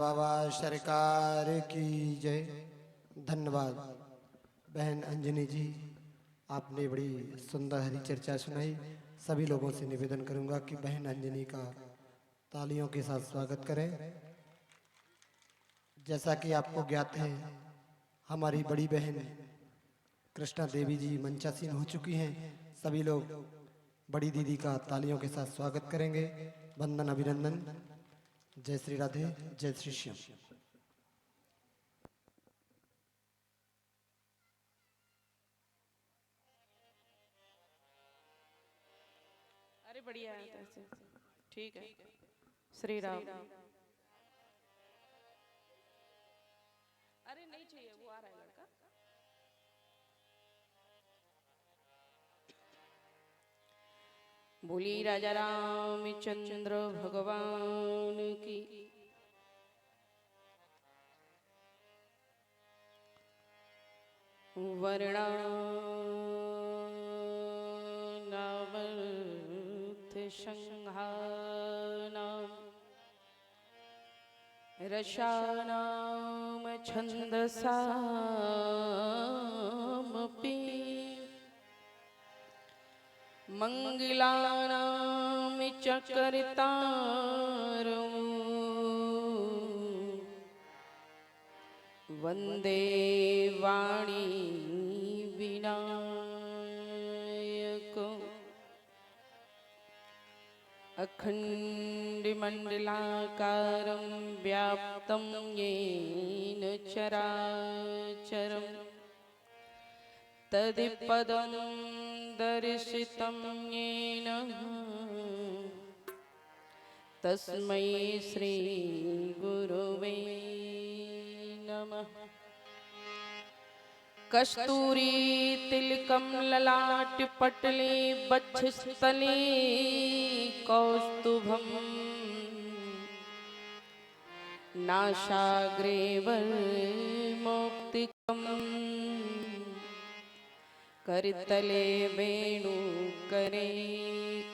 बाबा सरकार की जय। धन्यवाद बहन अंजनी जी, आपने बड़ी सुंदर हरी चर्चा सुनाई। सभी लोगों से निवेदन करूंगा कि बहन अंजनी का तालियों के साथ स्वागत करें। जैसा कि आपको ज्ञात है, हमारी बड़ी बहन कृष्णा देवी जी मंचासीन हो चुकी हैं। सभी लोग बड़ी दीदी का तालियों के साथ स्वागत करेंगे। वंदन अभिनंदन। जय श्री राधे, जय श्री श्याम। अरे बढ़िया है ऐसे। ठीक है। श्री राम। अरे नहीं चाहिए, वो आ रहा है लड़का। बोली राजा रामचंद्र भगवान की। वर्णानावर्त संहानाम् रसानां छन्दसामपि मंगलानां च कर्तारं वन्दे वाणी विनायकम् अखण्डमण्डलाकारं व्याप्तं येन चराचरं तत्पदं दर्शितं येन तस्मै श्रीगुरुवे नमः। कस्तूरी तिलकं ललाटपटले वक्षस्थले कौस्तुभं नासाग्रे वरमौक्तिकं करतले वेणुकरे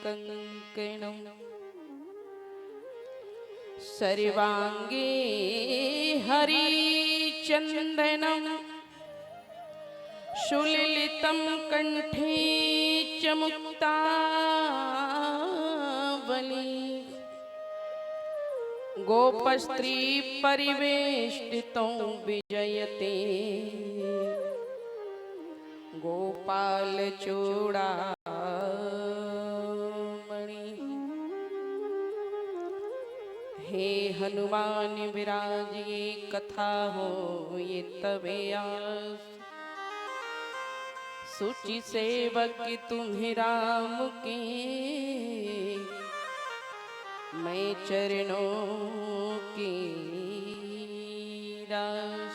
कङ्कणं सर्वाङ्गे हरिचन्दनं सुललितं कंठे च मुक्तावली गोपस्त्री परिवेष्टितं विजयते गोपाल चूड़ामणि। हे हनुमान विराजिए कथा हो ये तवे आस सूची सेवक तुम्हें राम के मैं चरणों की दास।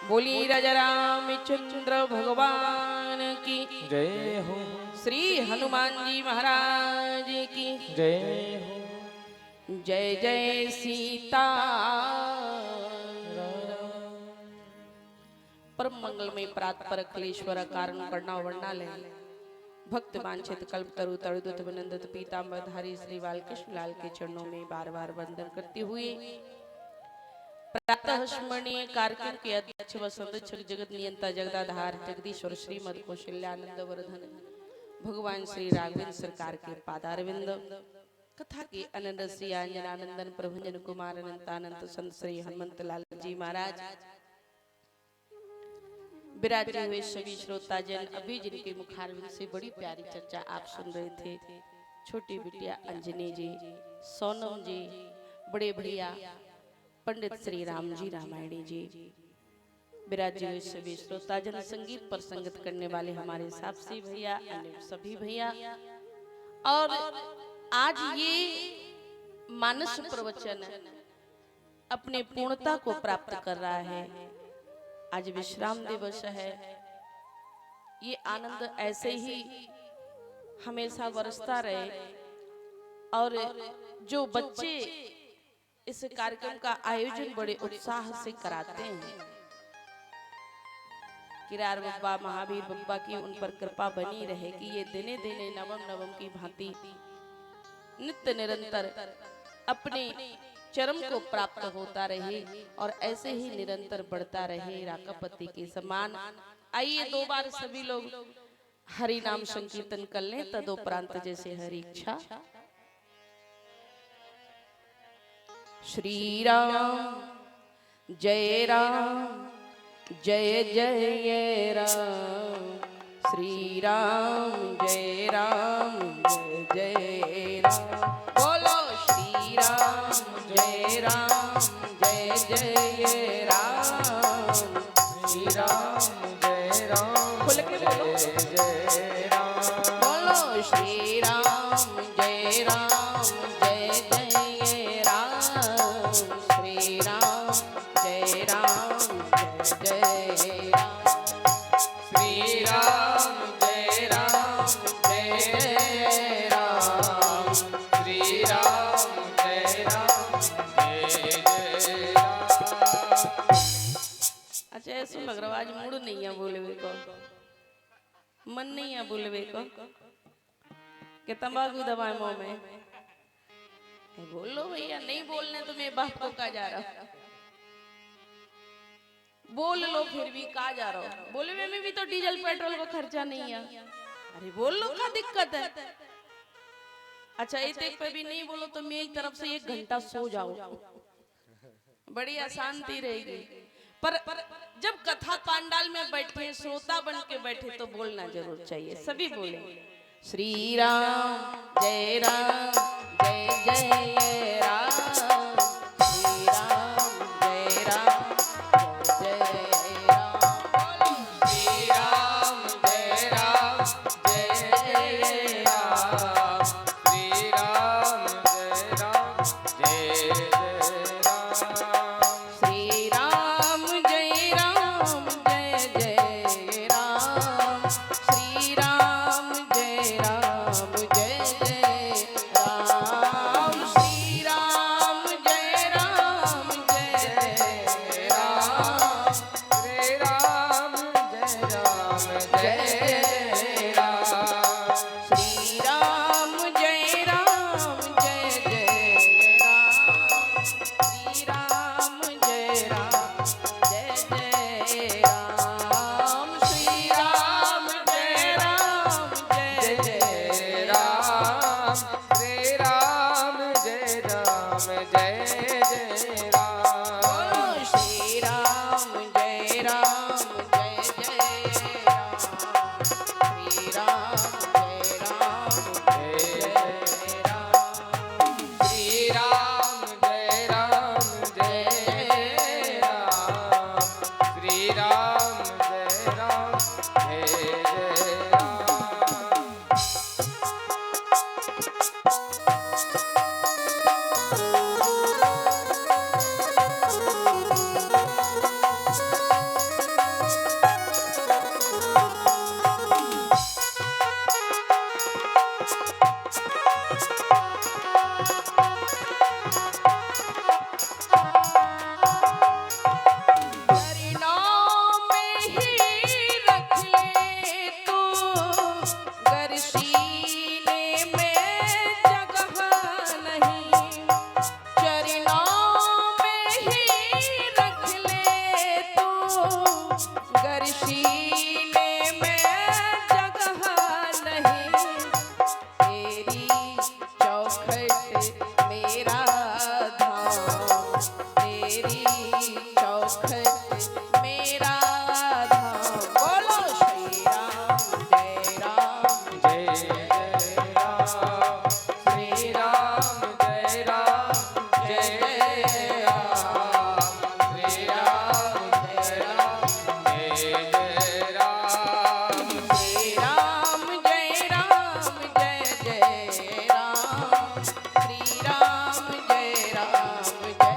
बोली राजा रामचंद्र भगवान की जय हो। श्री हनुमान जी महाराज की जय हो। जय जय सीता। परम मंगलमय प्रातपर अखिलेश्वर कारण करना वर्णालय भक्त वांछित कल्प तरु तरुदुत विनंदित पीतांबर धारी श्री बालकृष्ण लाल के चरणों में बार बार वंदन करते हुए प्रातः स्मरणीय कार्यक्रम के अध्यक्ष व संरक्षक जगत नियंता जगदाधार जगदीश्वर श्रीमद कौशल्यानंद वर्धन भगवान श्री राघवेंद्र सरकार के पादारविंद कथा के अनंत श्री आंजनानंदन प्रभंजन कुमार अनंतानंद संत श्री हनुमंत लाल जी महाराज विराजे हुए सभी श्रोताजन अभी जिनके मुखारविंद से बड़ी प्यारी चर्चा आप सुन रहे थे। छोटी बिटिया अंजनी जी, सोनम जी, बड़े भैया पंडित श्री राम जी रामायणी जी, विराजे हुए सभी श्रोताजन, संगीत पर संगत करने वाले हमारे सापसी भैया, अन्य सभी भैया। और आज ये मानस प्रवचन अपने पूर्णता को प्राप्त कर रहा है। आज विश्राम दिवस है। ये आनंद ऐसे ही हमेशा बरसता रहे और जो बच्चे इस कार्यक्रम का आयोजन बड़े उत्साह से कराते हैं, किरार बब्बा महावीर बब्बा की उन पर कृपा बनी रहे कि ये दिने दिने नवम नवम की भांति नित्य निरंतर अपने चरम को प्राप्त होता रहे और ऐसे ही निरंतर बढ़ता रहे राकापति के समान। आइए 2 बार सभी लोग हरि नाम संकीर्तन कर लें, तदोपरांत जैसे हरि इच्छा। श्री राम जय राम जय जय राम, श्री राम जय जय राम। बोलो श्री राम जय जय राम, श्री राम जय राम खुल के बोलो जय राम। बोलो श्री राम जय जय राम, श्री राम जय जय राम। श्री राम जय राम, श्री राम जय जय राम। अच्छा ऐसा लग रहा आज मूड नहीं है बोलवे को, मन नहीं है बोलवे को कि तंबाकू दबाए मुंह में। बोलो भैया, नहीं बोलने तो मेरे बाप को कहा जा रहा, बोल लो फिर भी कहा जा रहा हो। बोलवे में भी तो डीजल पेट्रोल का खर्चा नहीं है, अरे बोल लो क्या दिक्कत है। अच्छा एक पे भी नहीं बोलो तो मेरी तरफ से 1 घंटा सो जाओ, बड़ी अशांति रहेगी। पर जब कथा पांडाल में बैठे श्रोता बन के बैठे तो बोलना जरूर चाहिए। सभी बोले श्री राम जय जय राम, श्री राम जय जय राम। श्री राम जय जय राम, श्री राम जय राम। श्री राम जय जय राम, श्री राम जय जय राम, श्री राम जय जय राम, श्री राम जय राम। श्री राम जय जय राम, श्री राम जय जय राम, श्री राम जय जय राम, श्री राम जय जय राम। बोलो श्री राम जय जय राम, श्री राम जय राम, श्री राम जय राम, श्री राम जय राम। चरणों में ही रख ले तू, गर सीने में जगह नहीं। चरणों में ही रख ले तू, गर सीने में जगह नहीं। तेरी चौखट मेरा धाम, तेरी चौखट मेरा धाम। बोलो श्री राम जय राम, श्री राम जय राम, श्री राम जय राम। श्री राम जय जय राम, श्री राम जय जय राम, श्री राम जय राम, श्री राम जय राम।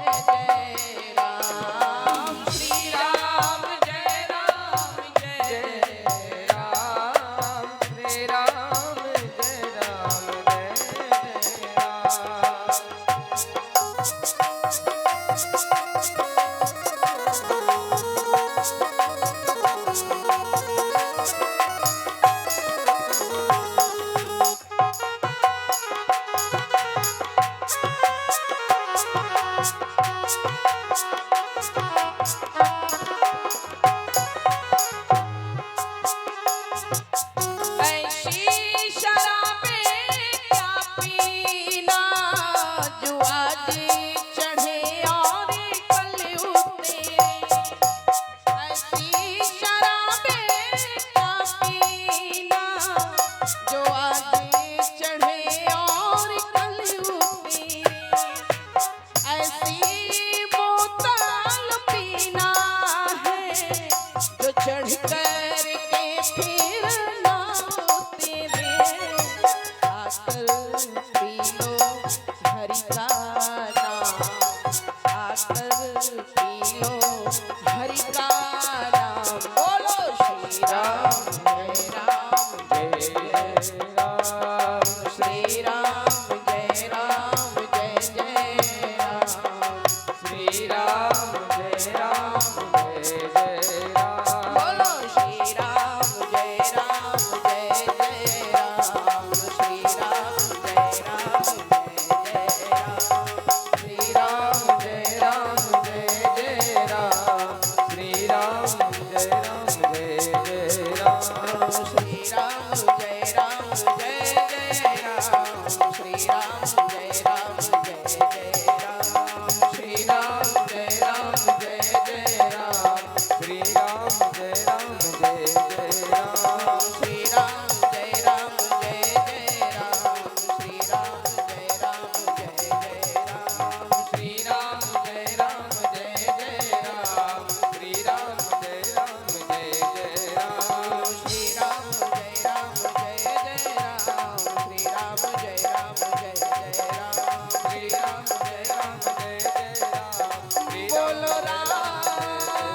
खाकर पी लो हरि का नाम। बोलो श्री राम जय राम जय जय राम श्री राम जय राम जय जय राम। श्री राम जय राम जय जय राम बोलो श्री राम जय राम जय जय राम। श्री राम जय राम जय जय राम। श्री राम जय राम जय जय राम श्री राम जय राम जय जय राम श्री राम जय राम जय जय राम। श्री राम जय राम जय जय राम। श्री राम जय राम जय जय राम श्री राम जय राम जय जय राम श्री राम जय राम जय जय राम। श्री राम जय राम जय जय राम। श्री राम जय राम जय जय राम श्री राम जय राम जय जय राम श्री राम जय राम जय जय राम। श्री राम जय राम जय जय राम। श्री राम जय राम जय जय राम श्री बोलो राम श्री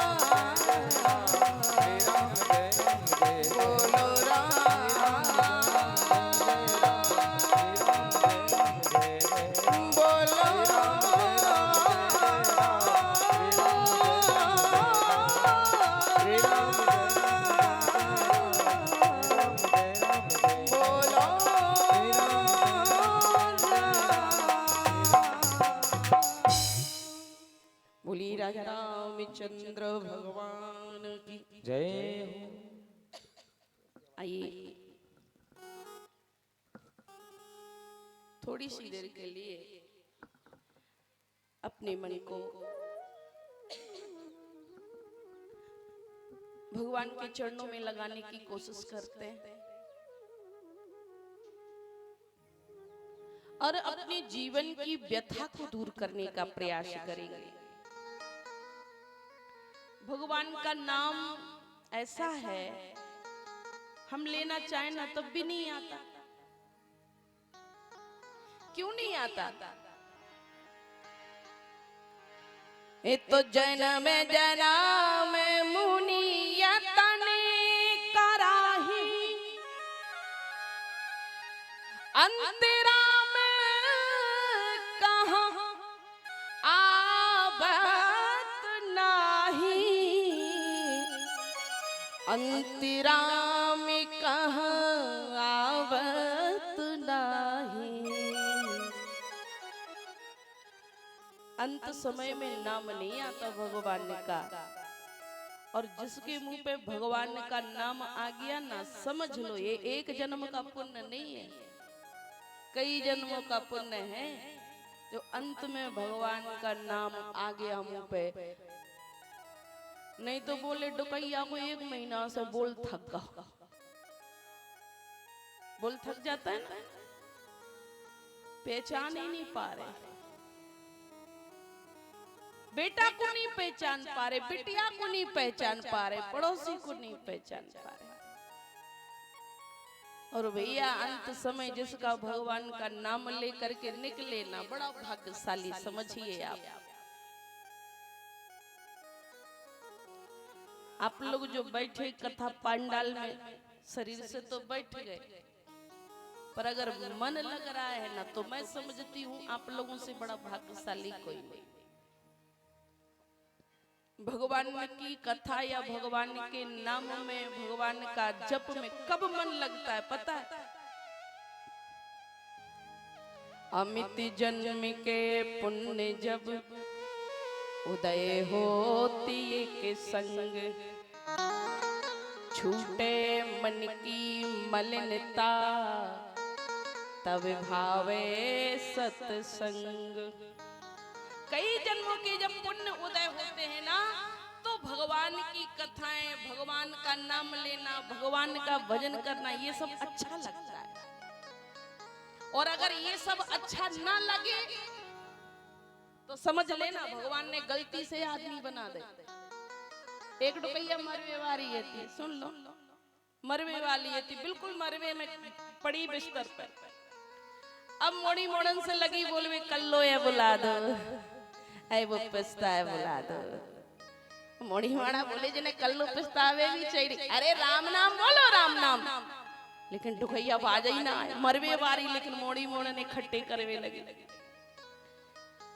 राम जय राम जय बोलो बोली राजा रामचंद्र भगवान की जय हो आइए थोड़ी सी देर के लिए अपने मन को भगवान के चरणों में लगाने की कोशिश करते हैं और अपने जीवन की व्यथा को दूर करने का प्रयास करेंगे। भगवान का नाम ऐसा है हम लेना चाहें ना तब भी नहीं आता। क्यों नहीं आता? ये तो जन्म जन्म मुनिया तने कराही अंतरा में कहाँ आबत नाही। अंतरा में कहाँ आवत नाही। अंत समय में नाम नहीं आता भगवान का, और जिसके मुंह पे भगवान का नाम आ गया ना समझ लो ये एक जन्म का पुण्य नहीं है, कई जन्मों का पुण्य है जो अंत में भगवान का नाम आ गया मुंह पे। नहीं तो बोले डुकैया को 1 महीना से बोल थक गया, बोल थक जाता है ना, पहचान ही नहीं पा रहे, बेटा को नहीं पहचान पा रहे, बिटिया को नहीं पहचान पा रहे, पड़ोसी को नहीं पहचान पा रहे। और भैया अंत समय जिसका भगवान का नाम लेकर के निकले ना बड़ा भाग्यशाली समझिए आप लोग जो बैठे कथा पंडाल में शरीर से तो बैठ गए, पर अगर मन लग रहा है ना तो मैं समझती हूँ आप लोगों से बड़ा भाग्यशाली कोई नहीं। भगवान की कथा या भगवान के नाम में भगवान का जप में कब मन लगता है पता है? अमित जन्म के पुण्य जब उदय होती के संग, छूटे मन की मलिनता तब भावे सत्संग। कई जन्मों के जब पुण्य उदय होते हैं ना तो भगवान की कथाएं, भगवान का नाम लेना, भगवान का भजन करना ये सब अच्छा लगता है। और अगर ये सब अच्छा ना लगे तो समझ लेना भगवान ने गलती से आदमी बना दे। एक डुकैया मरवे वाली थी, सुन लो, मरवे वाली थी, बिल्कुल मरवे में पड़ी बिस्तर पर। अब मोड़ी मोड़न से लगी बोलवे कल्लो है बुला दो, ऐ वो पिस्ता है बुला दो। मोड़ी माड़ा बोले जने कल्लो पिस्तावे भी चाहिए, अरे राम नाम बोलो राम नाम। लेकिन ढुकैया बाज ही ना आए, मरवे बारी लेकिन मोड़ी मोड़न इकट्ठे करवे लगे।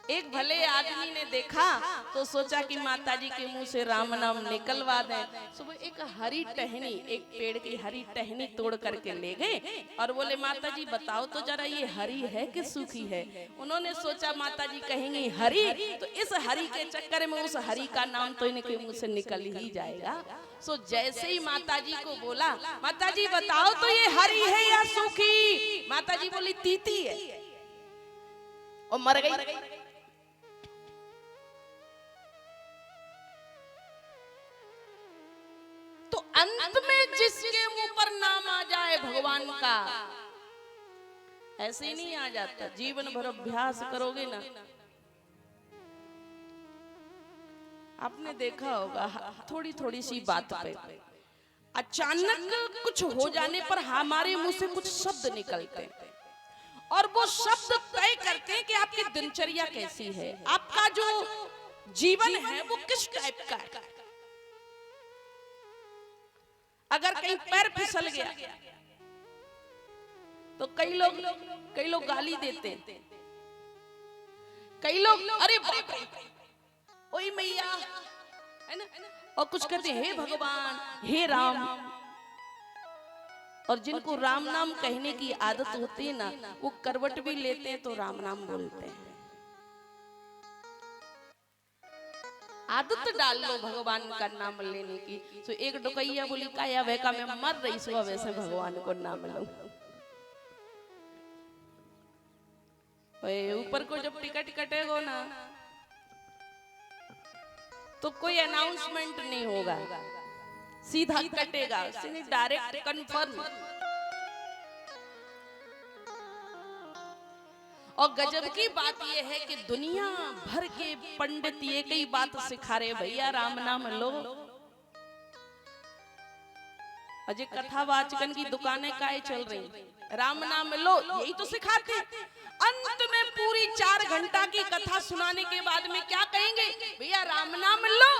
एक भले आदमी ने देखा तो सोचा कि माताजी के मुंह से राम नाम निकलवा दें। सुबह एक हरी टहनी, एक पेड़ की हरी टहनी तोड़ करके ले गए और बोले माताजी बताओ तो जरा ये हरी है कि सूखी है। उन्होंने सोचा माताजी कहेंगी हरी, तो इस हरी के चक्कर में उस हरी का नाम तो इनके मुंह से निकल ही जाएगा। सो जैसे ही माताजी को बोला माताजी बताओ तो ये हरी है या सूखी, माताजी बोली तीती है और मर गई। तो अंत में जिसके मुंह पर नाम आ जाए भगवान का, ऐसे ही नहीं आ जाता। जीवन भर अभ्यास करोगे ना, आपने देखा होगा थोड़ी थोड़ी सी बात पे अचानक कुछ हो जाने पर हमारे मुंह से कुछ शब्द निकलते हैं और वो शब्द तय करते हैं कि आपकी दिनचर्या कैसी है, आपका जो जीवन है वो किस टाइप का है। अगर कहीं पैर फिसल गया तो कई लोग गाली देते हैं, कई लोग अरे बाप रे ओए मैया है ना, और कुछ कहते हैं हे भगवान हे राम। और जिनको राम नाम कहने की आदत होती है ना, वो करवट भी लेते हैं तो राम नाम बोलते हैं। आदत डाल लो भगवान का नाम लेने की। तो एक डुकैया बोली काया बेका मैं मर रही सुबह वैसे भगवान को नाम लूं। ऊपर को जब टिकट कटेगा ना तो कोई अनाउंसमेंट नहीं होगा, सीधा कटेगा, डायरेक्ट कंफर्म। और गजब की बात यह है कि दुनिया भर के पंडित ये कई बात सिखा रहे, भैया राम नाम लो। अजय कथावाचकन की दुकानें काहे चल रही, राम नाम लो यही तो सिखाते। अंत में पूरी 4 घंटा की कथा सुनाने के बाद में क्या कहेंगे, भैया राम नाम लो।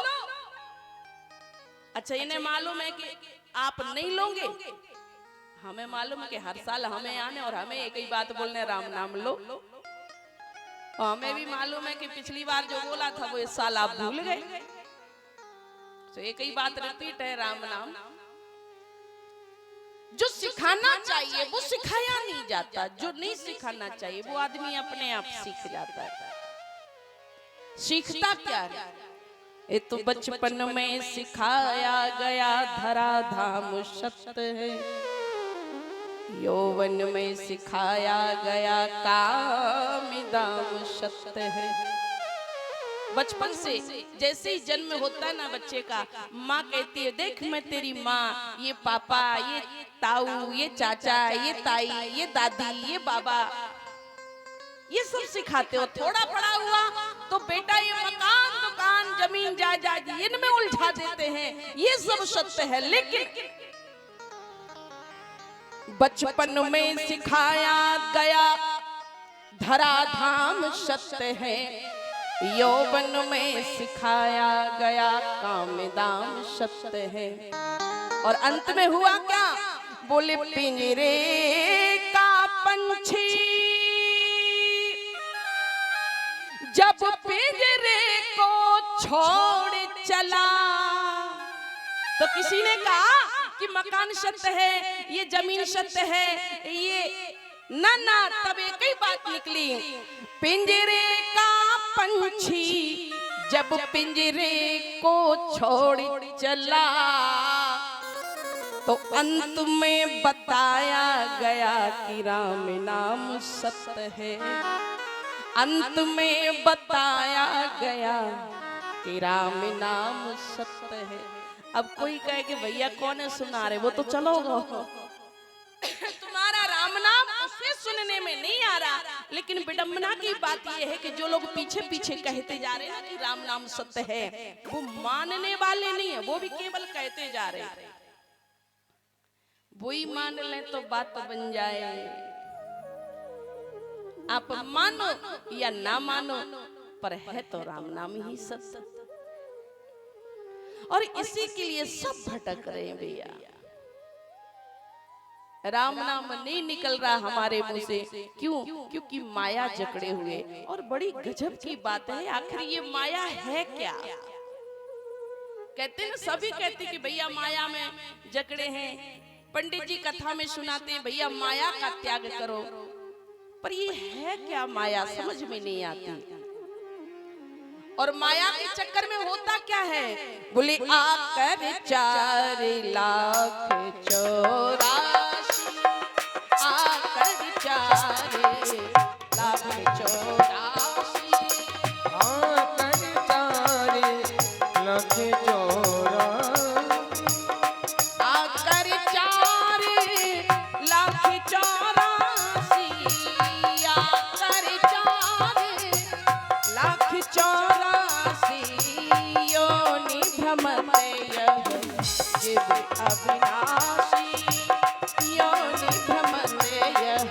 अच्छा इन्हें मालूम है कि आप नहीं लोगे, हमें मालूम है कि हर साल हमें आने और हमें एक ही बात बोलने राम नाम लो। और हमें भी मालूम है कि पिछली बार जो बोला था वो इस साल आप भूल गए। तो एक ही बात रिपीट है राम नाम। जो सिखाना चाहिए वो सिखाया नहीं जाता, जो नहीं सिखाना चाहिए वो आदमी अपने आप सीख जाता है। सीखता क्या है, ये तो बचपन में सिखाया गया धरा धाम सत्य है, यौवन में सिखाया गया काम दाम सत्य है। बचपन से जैसे ही जन्म होता है ना बच्चे का, माँ कहती है देख मैं तेरी माँ, ये पापा, ये ताऊ, ये चाचा, ये ताई, ये दादी, ये बाबा, ये सब सिखाते हो। थोड़ा बड़ा हुआ तो बेटा ये मकान दुकान जमीन जायदाद इनमें उलझा देते हैं, ये सब सत्य है। लेकिन बचपन में सिखाया गया धरा धाम सत्य है, यौवन में सिखाया गया काम दाम सत्य है। और अंत में हुआ क्या, बोले पिंजरे का पंछी जब पिंजरे को छोड़ चला, तो किसी ने कहा कि मकान सत्य है, ये जमीन सत्य है, ये ना तब एक ही बात निकली, पिंजरे का पंछी जब पिंजरे को छोड़ चला, तो अंत में बताया गया कि राम नाम सत्य है। अंत में बताया गया कि राम नाम सत्य है। अब कोई कहे कि भैया कौन है सुना रहे, वो तो चलो तुम्हारा राम नाम उसे सुनने में नहीं आ रहा। लेकिन विडंबना की बात यह है कि जो लोग पीछे पीछे कहते जा रहे हैं कि राम नाम सत्य है, वो मानने वाले नहीं है, वो भी केवल कहते जा रहे हैं। वो ही मान ले तो बात बन जाए। आप मानो या ना मानो, पर है तो राम नाम ही सत्य। और इसी के लिए सब भटक रहे हैं भैया। राम नाम नहीं निकल रहा हमारे मुंह से, क्यों? क्योंकि माया जकड़े हुए। और बड़ी गजब की बात है, आखिर ये माया है क्या? कहते हैं ना, सभी कहते हैं कि भैया माया में जकड़े हैं। पंडित जी कथा में सुनाते हैं भैया माया का त्याग करो, पर ये है क्या माया, समझ में नहीं आती। और माया के चक्कर में होता क्या है? बोले आकर 4,84,000 आकर 4,84,000 आकर 4,84,000 आकर 4,84,000 आकर 4,84,000 योनि भ्रमते यह जीव अविनाशी योनि भ्रमते यह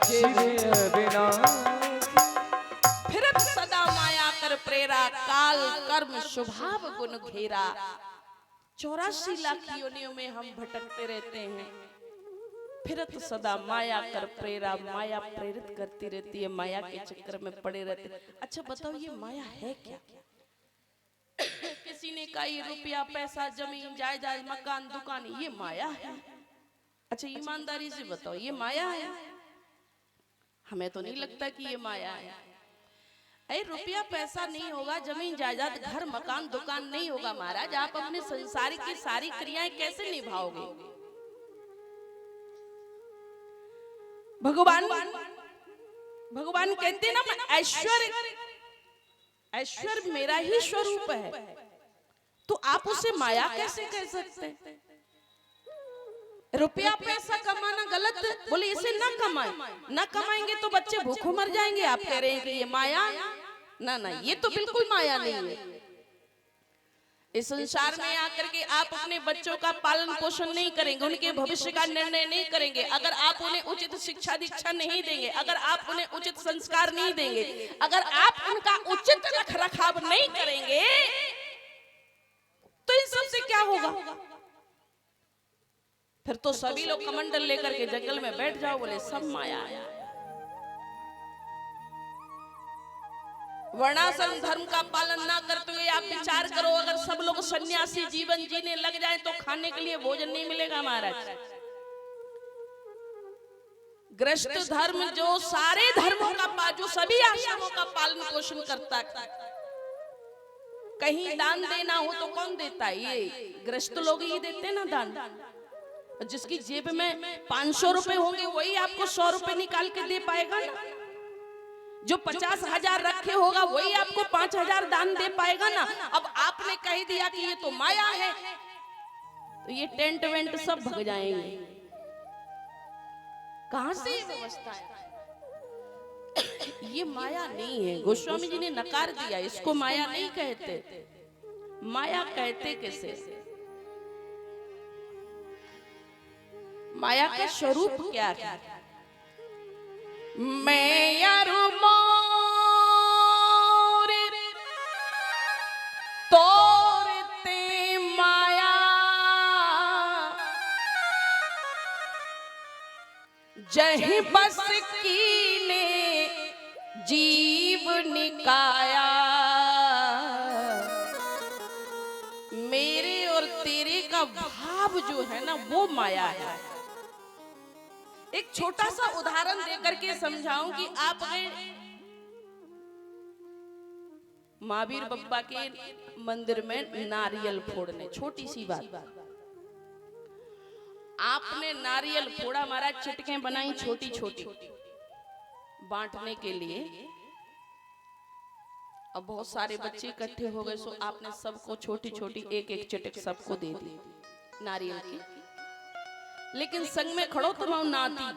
जीव अविनाशी। फिरत सदा माया कर प्रेरा काल कर्म स्वभाव गुण घेरा। 84 लाख योनियों में हम भटकते रहते हैं। फिरत सदा माया कर प्रेरा, माया प्रेरित करती रहती है, माया के चक्कर में पड़े रहते। अच्छा बताओ ये माया है क्या? किसी ने कहा ये रुपया पैसा जमीन जायदाद मकान दुकान ये माया है। अच्छा ईमानदारी से बताओ ये माया है? हमें तो नहीं लगता कि ये माया है। अरे रुपया पैसा नहीं होगा, जमीन जायदाद घर मकान दुकान नहीं होगा महाराज, आप अपने संसार की सारी क्रियाएं कैसे निभाओगे? भगवान कहते ना मैं ऐश्वर्य मेरा ही स्वरूप है, तो आप उसे माया कैसे कह सकते? रुपया पैसा कमाना गलत? बोले इसे ना कमाए, ना कमाएंगे तो बच्चे भूखों मर जाएंगे। आप कह रहे हैं कि ये माया? ना ना, ये तो बिल्कुल माया नहीं है। इस संसार में आकर के आप अपने बच्चों का पालन पोषण नहीं करेंगे, उनके भविष्य का निर्णय नहीं करेंगे, अगर आप उन्हें उचित शिक्षा दीक्षा नहीं देंगे, अगर आप उन्हें उचित संस्कार नहीं देंगे, अगर आप उनका उचित रख रखाव नहीं करेंगे, तो इन सब से क्या होगा? फिर तो सभी लोग कमंडल लेकर के जंगल में बैठ जाओ, बोले सब माया है। वर्णाश्रम धर्म का पालन ना करते हुए आप विचार करो, अगर सब लोग सन्यासी जीवन जीने लग जाएं तो खाने के लिए भोजन नहीं मिलेगा महाराज। गृहस्थ धर्म जो सारे धर्मों का जो सभी आश्रमों का पालन पोषण करता है, कहीं दान देना हो तो कौन देता है? ये गृहस्थ लोग ही देते ना दान। जिसकी जेब में 500 रुपए होंगे वही आपको 100 रुपए निकाल के दे पाएगा ना। जो 50,000 रखे होगा वही आपको 5,000 दान दे पाएगा ना। अब आपने कह दिया कि ये तो माया है, तो ये टेंट वेंट सब भग जाएंगे। कहां से ये व्यवस्था है? ये माया नहीं है। गोस्वामी जी ने नकार दिया, इसको माया नहीं कहते। माया कहते कैसे? माया का स्वरूप क्या है? मैं यारू मोर तोरते माया जहीं बस कीने जीव निकाया। मेरे और तेरे का भाव जो है ना वो माया है। एक छोटा सा उदाहरण देकर के समझाऊं कि आप महावीर बप्पा के मंदिर में नारियल फोड़ने, छोटी सी बात, आपने नारियल फोड़ा महाराज, चिटकें बनाई छोटी छोटी बांटने के लिए। अब बहुत सारे बच्चे इकट्ठे हो गए, सो आपने सबको छोटी छोटी एक एक चिटक सबको दे दी नारियल की। लेकिन संग में खड़ो तुम नाती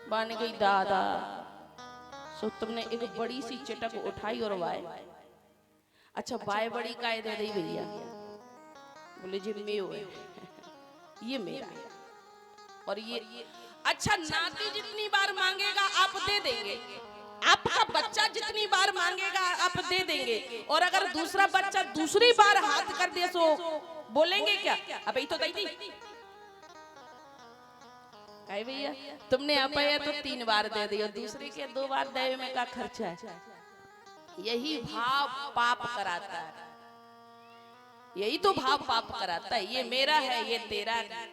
बाने गई दादा, सो तुमने एक बड़ी सी चिटक उठाई और वाय। अच्छा वाय बड़ी काय दे दी भैया? बोले जी मैं है ये मेरा है। और ये अच्छा नाती जितनी बार मांगेगा आप दे देंगे, आपका बच्चा जितनी बार मांगेगा आप दे देंगे, और अगर दूसरा बच्चा दूसरी बार हाथ कर दे तो बोलेंगे क्या, अब ये तो दी थी कहे भैया तुमने अपाया तो 3 बार दे दिया, दूसरे के 2 बार दे में का खर्चा है। यही भाव पाप कराता है, यही तो भाव पाप कराता है। ये मेरा है ये तेरा है।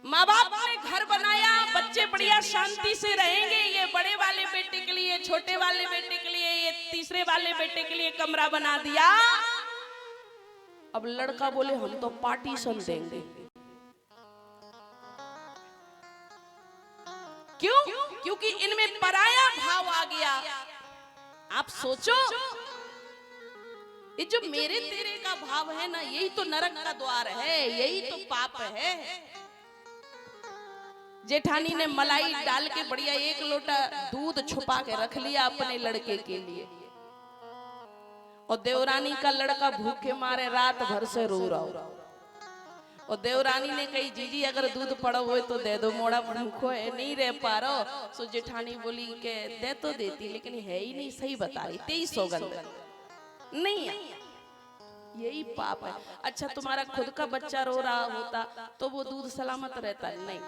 माँ बाप ने घर बनाया, बच्चे बढ़िया शांति से रहेंगे, ये बड़े वाले बेटे के लिए, छोटे वाले बेटे के लिए, ये तीसरे वाले बेटे के लिए कमरा बना दिया। अब लड़का बोले हम तो पार्टीशन देंगे, क्यों? क्योंकि इनमें पराया भाव आ गया। आप सोचो ये जो मेरे तेरे का भाव है ना, यही तो नरक का द्वार है, यही तो पाप है। जेठानी ने मलाई डाल के बढ़िया 1 लोटा दूध छुपा के रख लिया अपने लड़के के लिए, और देवरानी का लड़का भूखे मारे रात भर से रो रहा, और देवरानी ने कही जीजी अगर दूध पड़ा हुए तो दे दो, मोड़ा भूखो है नहीं रह पा रहा। सो जेठानी बोली के दे तो देती, लेकिन है ही नहीं, सही बता रही, 23 सौगंध नहीं है, यही पाप है। अच्छा तुम्हारा खुद का बच्चा रो रहा होता तो वो दूध सलामत रहता है? नहीं,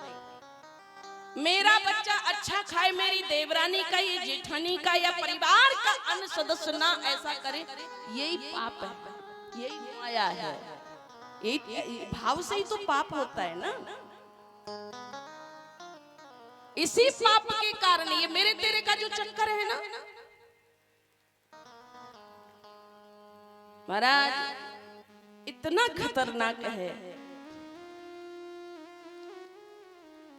मेरा बच्चा अच्छा खाए, मेरी देवरानी का, ये जेठानी का या परिवार का अन्य सदस्य ना ऐसा करे, यही पाप है, यही माया है। यही भाव से ही तो पाप होता है ना। इसी पाप के कारण ये मेरे तेरे का जो चक्कर है ना महाराज, इतना खतरनाक है।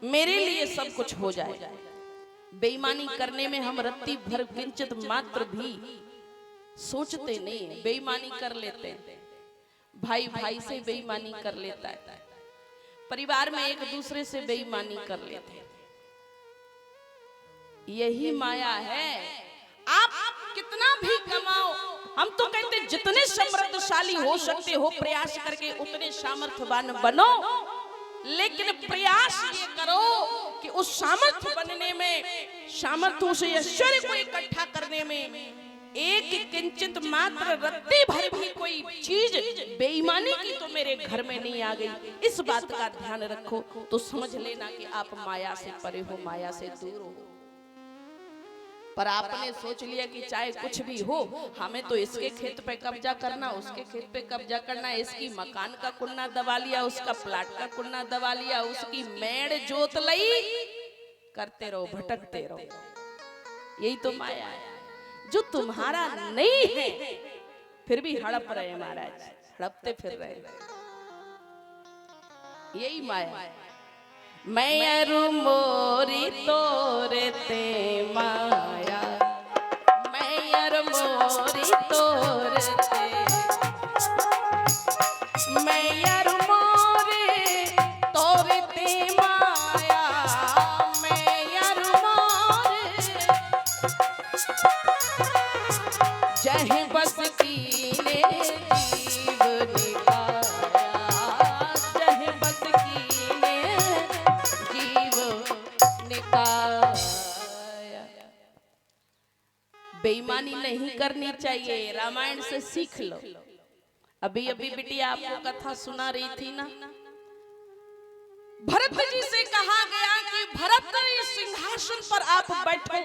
मेरे लिए सब कुछ हो जाए, बेईमानी करने में हम रत्ती भर किंचित मात्र भी सोचते नहीं है, बेईमानी कर लेते हैं। भाई भाई से बेईमानी कर लेता है, परिवार में एक दूसरे से बेईमानी कर लेते हैं, यही माया है। आप कितना भी कमाओ, हम तो कहते जितने समृद्धशाली हो सकते हो प्रयास करके उतने सामर्थ्यवान बनो, लेकिन प्रयास ये करो कि उस सामर्थ्य बनने में, सामर्थ्यों से ऐश्वर्य को इकट्ठा करने में एक किंचित मात्र रत्ती भर भी कोई चीज बेईमानी की तो मेरे घर में नहीं आ गई, इस बात का ध्यान रखो तो समझ लेना कि आप माया से परे हो, माया से दूर हो। पर आपने सोच लिया कि चाहे कुछ भी हो, हमें तो इसके खेत पे कब्जा करना, उसके खेत पे कब्जा करना, इसकी मकान का कुन्ना दबा लिया, उसका प्लाट का कुन्ना दबा लिया, उसकी मेड़ जोत लई, करते रहो, भटकते रहो। यही तो माया है जो तुम्हारा नहीं है, फिर भी हड़प रहे महाराज, हड़पते फिर रहे, यही माया। मैं मोरी तोरे ते माया, मैं मोरी तोरे ते, मैं मोरी तोरे ते माया, मैं मोरी जह बस कीने जीव निकाया, जह बस कीने जीव निकाया। बेईमानी नहीं करनी चाहिए, रामायण से सीख लो। अभी अभी बिटिया आपको कथा सुना रही थी ना, भरत जी से कहा गया कि भरत इस सिंहासन पर आप बैठो,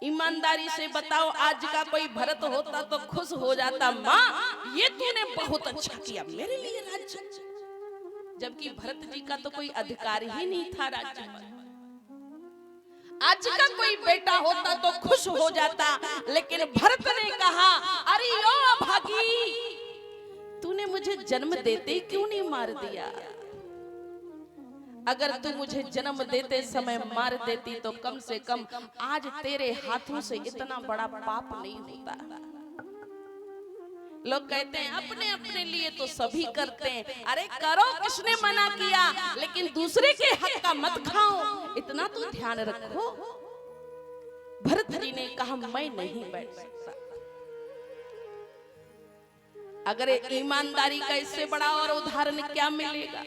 ईमानदारी से बताओ आज का कोई भरत होता तो खुश हो जाता, माँ ये तूने बहुत अच्छा किया मेरे लिए राज्य, जबकि भरत जी का तो कोई अधिकार ही नहीं था राज्य पर। आज का कोई बेटा होता तो खुश हो जाता, लेकिन भरत ने कहा अरे ओ अभागी, तूने मुझे जन्म देते क्यों नहीं मार दिया? अगर तू मुझे जन्म देते समय मार देती तो कम से कम आज तेरे हाथों से इतना बड़ा पाप नहीं होता। लोग कहते हैं अपने अपने लिए तो सभी करते हैं, अरे करो, किसने मना किया, लेकिन दूसरे के हक का मत खाओ, इतना तो ध्यान रखो। भरत जी ने कहा मैं नहीं बैठ सकता। अगर ईमानदारी का इससे बड़ा और उदाहरण क्या मिलेगा?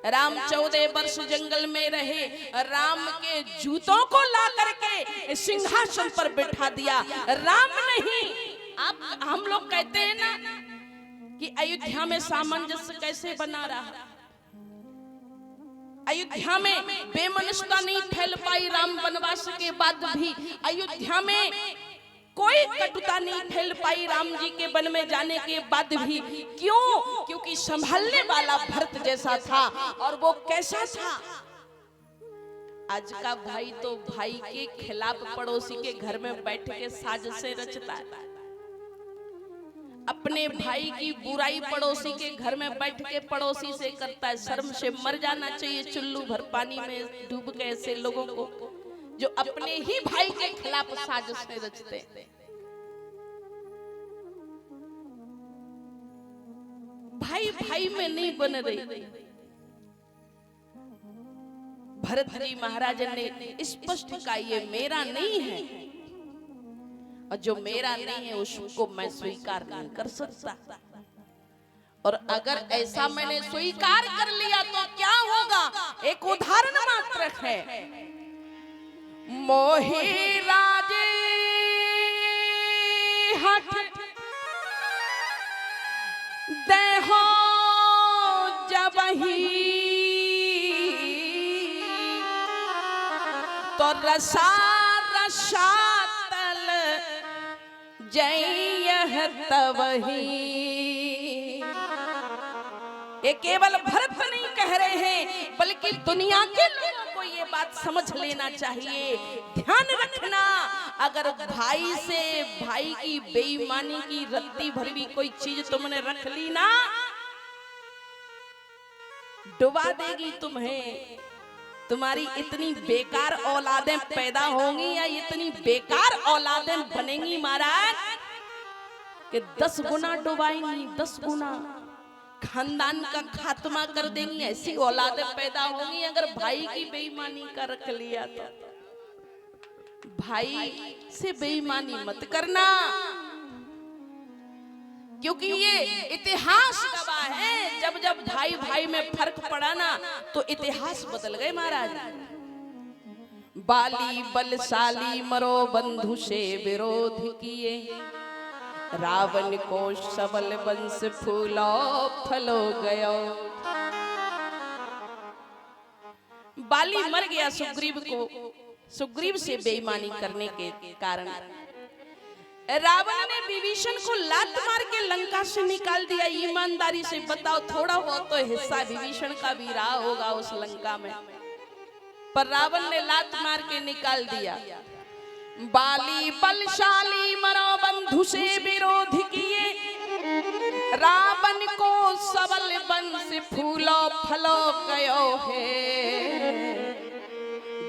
राम 14 वर्ष जंगल में रहे, राम के जूतों को ला करके सिंहासन पर बिठा दिया। राम नहीं, आप हम लोग कहते हैं ना कि अयोध्या में सामंजस्य कैसे बना रहा, अयोध्या में बेमनस्ता नहीं फैल पाई। राम वनवास के बाद भी अयोध्या में कोई कटुता नहीं फैल पाई राम जी के वन में जाने के बाद भी। क्यों? क्योंकि संभालने वाला भरत जैसा था। और वो कैसा था? आज का भाई तो भाई के खिलाफ पड़ोसी के घर में बैठ के साजिशें रचता है, अपने भाई की बुराई पड़ोसी के घर में बैठ के पड़ोसी से करता है। शर्म से मर जाना चाहिए चुल्लू भर पानी में डूब के ऐसे लोगों को जो अपने ही भाई के खिलाफ साजिशें रचते हैं। भाई भाई में नहीं बन रही। भरत जी महाराज ने स्पष्ट कहा ये मेरा नहीं है, और जो मेरा नहीं है उसको मैं स्वीकार नहीं कर सकता। और अगर ऐसा मैंने स्वीकार कर लिया तो क्या होगा? एक उदाहरण मात्र है। मोहि राजे हठ देहो जबहि, तो रसा रसातल जय तवही। ये केवल भरत नहीं कह रहे हैं, बल्कि दुनिया के लोगों को ये बात समझ लेना चाहिए। ध्यान रखना, अगर भाई से भाई की बेईमानी की रत्ती भर भी कोई चीज तुमने रख ली ना, डुबा देगी तुम्हें। तुम्हारी इतनी बेकार औलादें पैदा होंगी या इतनी बेकार औलादें बनेंगी महाराज कि 10 गुना डुबाएंगी, 10 गुना खानदान का खात्मा कर देंगी। ऐसी औलादें पैदा होंगी अगर भाई की बेईमानी का रख लिया तो। भाई से बेईमानी मत करना, क्योंकि ये इतिहास गवाह है। जब जब भाई भाई में फर्क पड़ा ना तो इतिहास बदल गए महाराज। बाली बलशाली मरो बंधु से विरोध किए, रावण को सबल वंश फूलो फलो गयो। बाली मर गया सुग्रीव से बेईमानी करने के कारण। रावण ने विभीषण को लात मार के लंका से निकाल दिया। ईमानदारी से बताओ, थोड़ा बहुत तो हिस्सा विभीषण का भी रहा होगा उस लंका में, पर रावण ने लात मार के निकाल दिया। बाली बलशाली मरो बंधु से विरोध किए, रावण को सबल वंश फूलो फलो गयो है।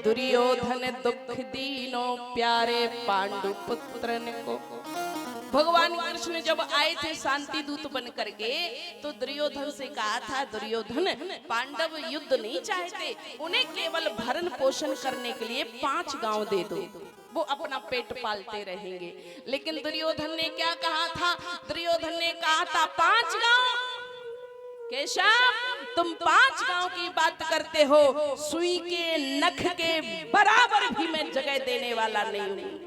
दुर्योधन दुख दीनो प्यारे पांडु पुत्रन को। भगवान कृष्ण जब आए थे शांति दूत बन करके तो दुर्योधन से कहा था, दुर्योधन पांडव युद्ध नहीं चाहते, उन्हें केवल भरण पोषण करने के लिए 5 गांव दे दो, वो अपना पेट पालते रहेंगे। लेकिन दुर्योधन ने क्या कहा था? दुर्योधन ने कहा था 5 गांव। केशव, तुम 5 गांव की बात करते हो, सुई के नख के बराबर भी मैं जगह देने वाला नहीं हूं।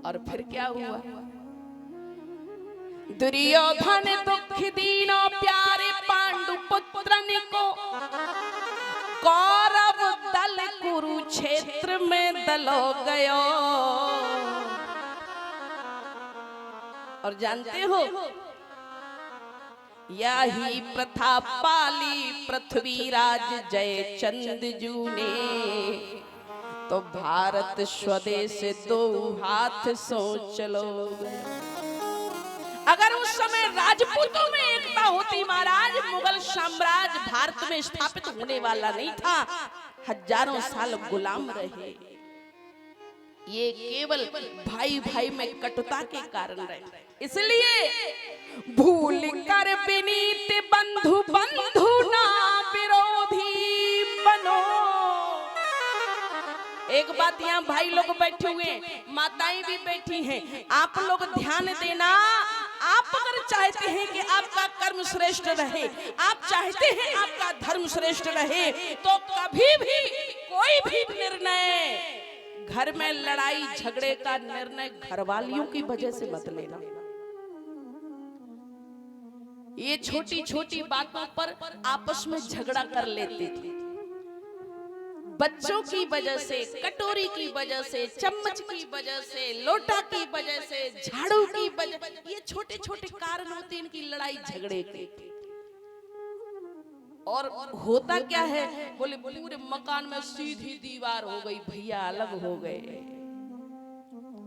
और फिर क्या हुआ? दुर्योधन दुख दीनो प्यारे पांडु पुत्रन को, कौरव दल कुरुक्षेत्र में दलो गयो। और जानते हो, यही प्रथा पाली पृथ्वीराज जयचंद जू ने, तो भारत स्वदेश 2 हाथ सो चलो। अगर उस समय राजपूतों में एकता होती महाराज, मुगल साम्राज्य भारत में स्थापित होने वाला नहीं था। हजारों साल गुलाम रहे। ये केवल भाई भाई में कटुता के कारण रहे। इसलिए भूल कर विनीत बंधु बंधु ना विरोधी बनो। एक बात, यहाँ भाई लोग बैठे हुए, माताएं भी बैठी हैं, आप लोग ध्यान देना। आप अगर चाहते हैं कि आपका कर्म श्रेष्ठ रहे, आप चाहते हैं आपका धर्म श्रेष्ठ रहे, तो कभी भी कोई भी निर्णय, घर में लड़ाई झगड़े का निर्णय घर वालियों की वजह से मत लेना। ये छोटी छोटी बातों पर आपस में झगड़ा कर लेते थे, बच्चों की वजह से, कटोरी की वजह से, चम्मच की वजह से, लोटा की वजह से, झाड़ू की वजह, ये छोटे छोटे कारण होते हैं इनकी लड़ाई झगड़े के। और होता क्या है, बोले पूरे मकान में सीधी दीवार हो गई, भैया अलग हो गए।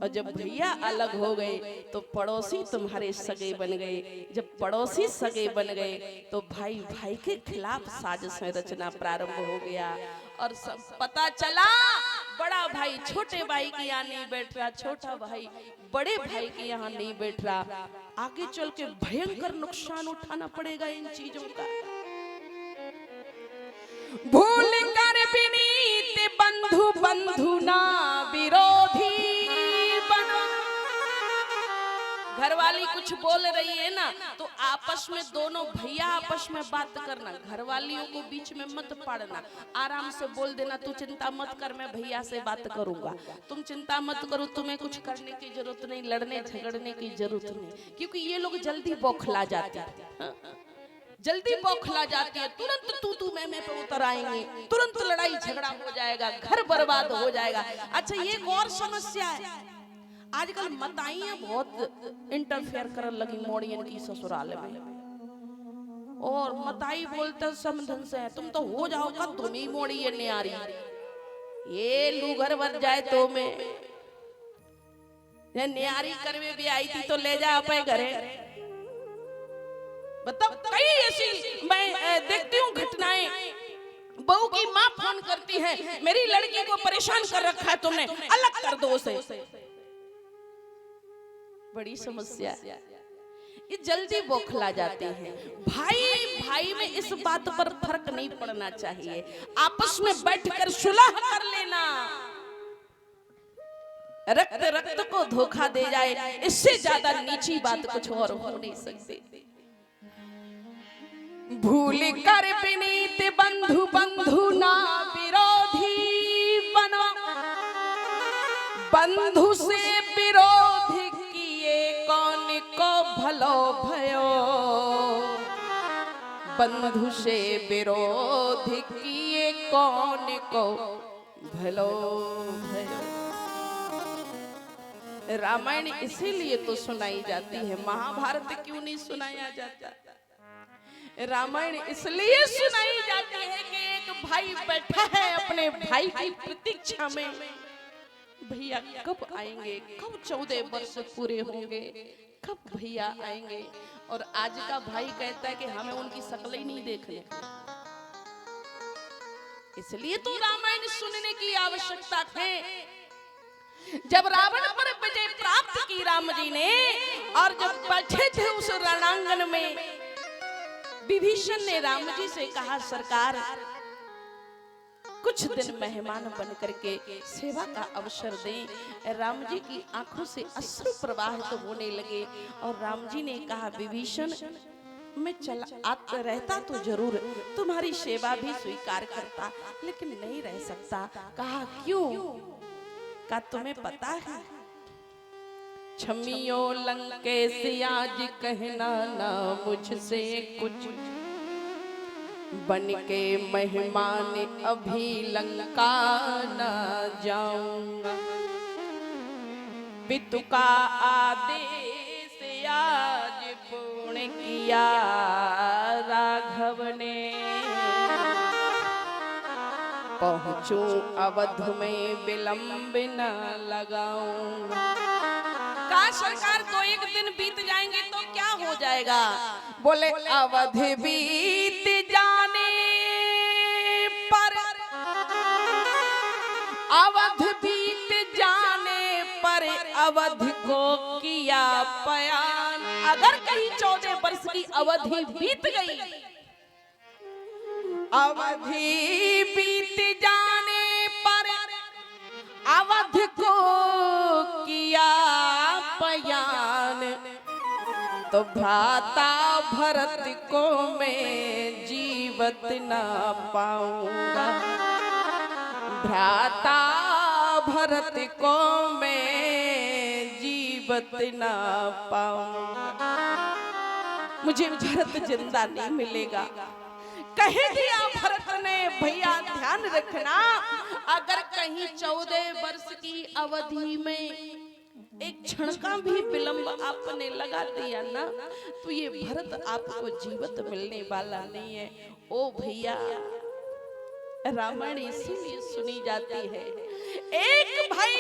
और जब भैया अलग हो गए तो पड़ोसी तुम्हारे सगे बन गए। जब पड़ोसी सगे बन गए तो भाई भाई के खिलाफ साजिशें रचना प्रारंभ हो गया। और सब पता चला बड़ा भाई छोटे भाई के यहाँ नहीं बैठ रहा, छोटा भाई बड़े भाई के यहाँ नहीं बैठ रहा। आगे चल के भयंकर नुकसान उठाना पड़ेगा इन चीजों का। भूल कर विनीत बंधु बंधु ना विरोधी। घरवाली कुछ बोल रही है ना, तो आपस में दोनों भैया आपस में बात करना, घरवालियों को बीच में मत पड़ना, आराम से बोल देना, तू चिंता मत कर, मैं भैया से बात करूंगा, तुम चिंता मत करो, तुम्हें कुछ करने की जरूरत नहीं, लड़ने झगड़ने की जरूरत नहीं। क्योंकि ये लोग जल्दी बौखला जाते हैं, जल्दी बौखला जाती है, तुरंत तू मैं पे उतर आएंगे, तुरंत लड़ाई झगड़ा हो जाएगा, घर बर्बाद हो जाएगा। अच्छा, ये एक और समस्या है, आजकल मताइयां बहुत इंटरफेयर करने लगी मोड़ियन की ससुराल में। और मताई बोलते समझन से, तुम तो हो जाओ का, तुम ही मोड़ियन ने आ रही, ये लूगर बन जाए तो मैं न्यारी करवे भी आई थी तो ले जा अपने घरे। बताओ, कई ऐसी मैं देखती हूँ घटनाएं। बहू की माँ फोन करती है, मेरी लड़की को परेशान कर रखा है तुमने, अलग कर दो उसे। बड़ी समस्या, ये जल्दी बौखला जाते हैं। भाई भाई में इस बात पर फर्क नहीं पड़ना चाहिए, आपस में बैठकर सुलह कर लेना। रक्त रक्त को धोखा दे जाए, इससे ज्यादा नीची बात कुछ और हो नहीं सकती। भूल कर विनीत बंधु बंधु ना विरोधी बनो, बंधु से विरोधी कौन को भलो भयो, बंधु से विरोध किए कौन को भलो भयो। रामायण इसीलिए तो सुनाई जाती है, महाभारत क्यों नहीं सुनाया जाता? रामायण इसलिए सुनाई जाती है कि एक भाई बैठा है अपने भाई की प्रतीक्षा में, भैया कब आएंगे, कब 14 वर्ष पूरे होंगे, कब भैया आएंगे। और आज का भाई कहता है कि हमें उनकी शक्ल ही नहीं देखने। इसलिए तो रामायण सुनने की आवश्यकता है। जब रावण पर विजय प्राप्त की राम जी ने, और जब बैठे थे उस रणांगन में, विभीषण ने राम जी से कहा, सरकार कुछ दिन मेहमान बन करके सेवा का अवसर दें। राम जी की आंखों से अश्रु प्रवाहित होने लगे और राम जी ने कहा, विभीषण मैं चला आता रहता तो जरूर तुम्हारी सेवा भी स्वीकार करता, लेकिन नहीं रह सकता। कहा क्यों? कहा तुम्हें पता है, छमियो लंकेश आज कहना ना मुझसे कुछ, बन के मेहमान अभी लंका न जाऊंगा। पितु का आदेश आज पूर्ण किया राघव ने, पहुंचूं अवध में विलंब न लगाऊंगा। का सरकार को एक दिन बीत जाएंगे तो क्या हो जाएगा? बोले अवध बीत जाने पर, अवध बीत जाने पर अवध को किया बयान। अगर कहीं 14 वर्ष की अवधि बीत गई, अवधि बीत जाने पर अवध को किया बयान, तो भ्राता भरत को मैं जीवत ना पाऊंगा, भ्राता भरत को मैं जीवत ना पाऊंगा। मुझे भरत जिंदा नहीं मिलेगा। कह दिया भरत ने, भैया ध्यान रखना, अगर कहीं 14 वर्ष की अवधि में एक क्षण का भी विलंब आपने लगा दिया ना, तो ये भरत आपको जीवित मिलने वाला नहीं है। ओ भैया, रामायण इसीलिए सुनी जाती है, एक भाई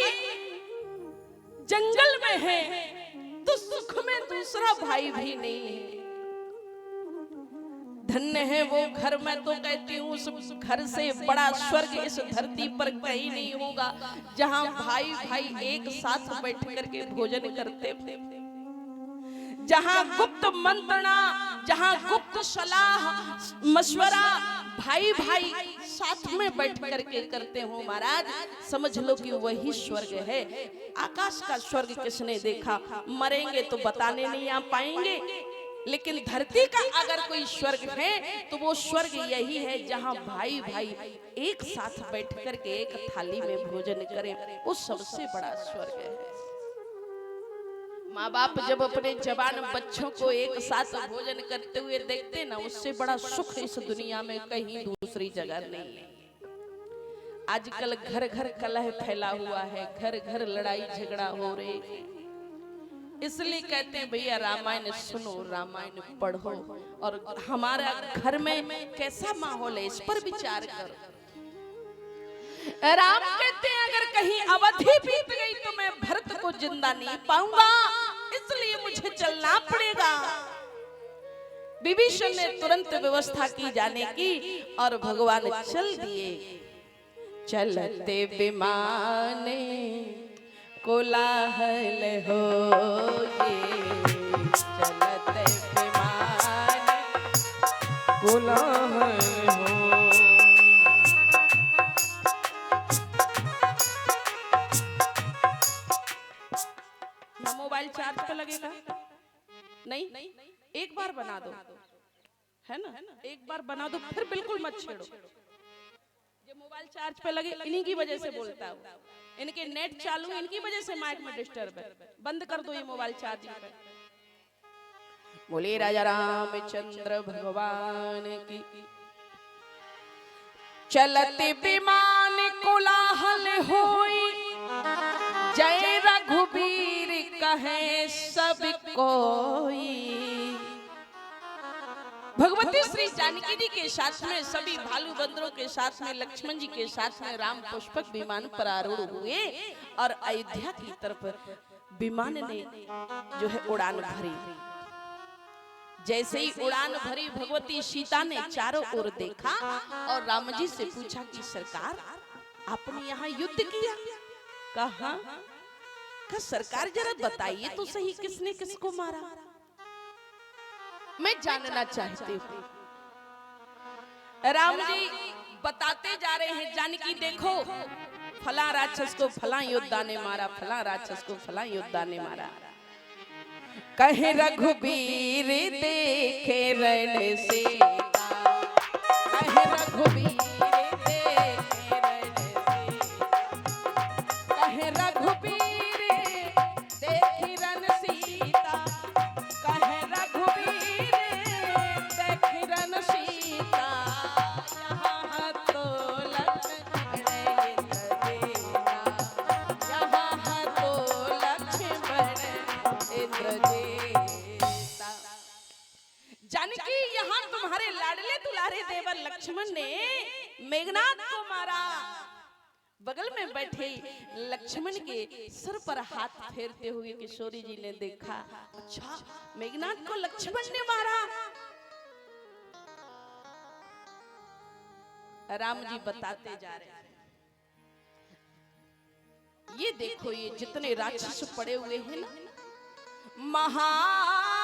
जंगल में है तो सुख में दूसरा भाई भी नहीं है। धन्य है वो घर, मैं तो कहती हूँ उस घर से बड़ा स्वर्ग इस धरती पर कहीं नहीं होगा, जहाँ भाई भाई एक साथ बैठ करके भोजन करते थे, जहाँ गुप्त मंत्रणा, जहाँ गुप्त सलाह मशवरा भाई भाई साथ में बैठ करके करते हो महाराज, समझ लो कि वही स्वर्ग है। आकाश का स्वर्ग किसने देखा? मरेंगे तो बताने नहीं आ पाएंगे, लेकिन धरती का अगर कोई स्वर्ग है तो वो स्वर्ग यही है जहाँ भाई भाई एक साथ बैठ करके एक थाली में भोजन करें, वो सबसे बड़ा स्वर्ग है। माँ बाप जब अपने जवान बच्चों को एक साथ भोजन करते हुए देखते ना, उससे बड़ा सुख इस दुनिया में कहीं दूसरी जगह नहीं है। आजकल घर घर कलह फैला हुआ है, घर घर लड़ाई झगड़ा हो रहे, इसलिए कहते हैं भैया रामायण सुनो, रामायण पढ़ो, और हमारा घर में कैसा माहौल है इस पर विचार करो। राम कहते हैं अगर कहीं अवधि बीत गई तो मैं भरत को जिंदा नहीं पाऊंगा, इसलिए मुझे चलना पड़ेगा। विभीषण ने तुरंत व्यवस्था की जाने की और भगवान चल दिए। चलते विमान कोलाहल हो, ये चलते विमान कोलाहल हो। ना मोबाइल चार्ज पे लगेगा नहीं, एक बार बना दो, है ना, एक बार बना दो, फिर बिल्कुल मत छेड़ो। जो मोबाइल चार्ज पे लगे इन्हीं की वजह से बोलता हूँ, इनके नेट चालू, इनकी वजह से माइक में डिस्टर्ब है। बंद कर दो ये मोबाइल चार्जिंग पे। बोले राजा रामचंद्र भगवान की। चलते विमान कोलाहल होई, जय रघुबीर कहे सब कोई। भगवती श्री जानकी जी के साथ में सभी भालू बंदरों के साथ में लक्ष्मण जी के साथ में राम पुष्पक विमान पर आरूढ़ हुए और अयोध्या की तरफ विमान ने जो है उड़ान भरी। जैसे ही उड़ान भरी भगवती सीता ने चारों ओर देखा और राम जी से पूछा कि सरकार आपने यहाँ युद्ध किया? कहा सरकार जरा बताइए तो सही किसने किसको मारा, मैं जानना चाहती हूँ। राम जी बताते जा रहे हैं, जानकी देखो फला राक्षस को फला योद्धा ने मारा, फला राक्षस को फला योद्धा ने मारा। कहे रघुबीर देखे रण सीता, कहे रघुबीर देखे रण सीता, कहे रघुबीर देखी रण सीता, कहे रघुबीर देखी रण सीता। यहाँ तो लक्ष्मण इंद्र देता, यहाँ तो लक्ष्मण इंद्र देता। जानकी यहाँ तुम्हारे लाडले दुलारे देवर लक्ष्मण ने मेघनाथ को मारा। बगल में बैठे लक्ष्मण के सर पर हाथ फेरते हुए किशोरी जी ने देखा, अच्छा मेघनाथ को लक्ष्मण ने मारा। राम जी बताते जा रहे हैं, ये देखो ये जितने राक्षस पड़े हुए हैं ना, महावीर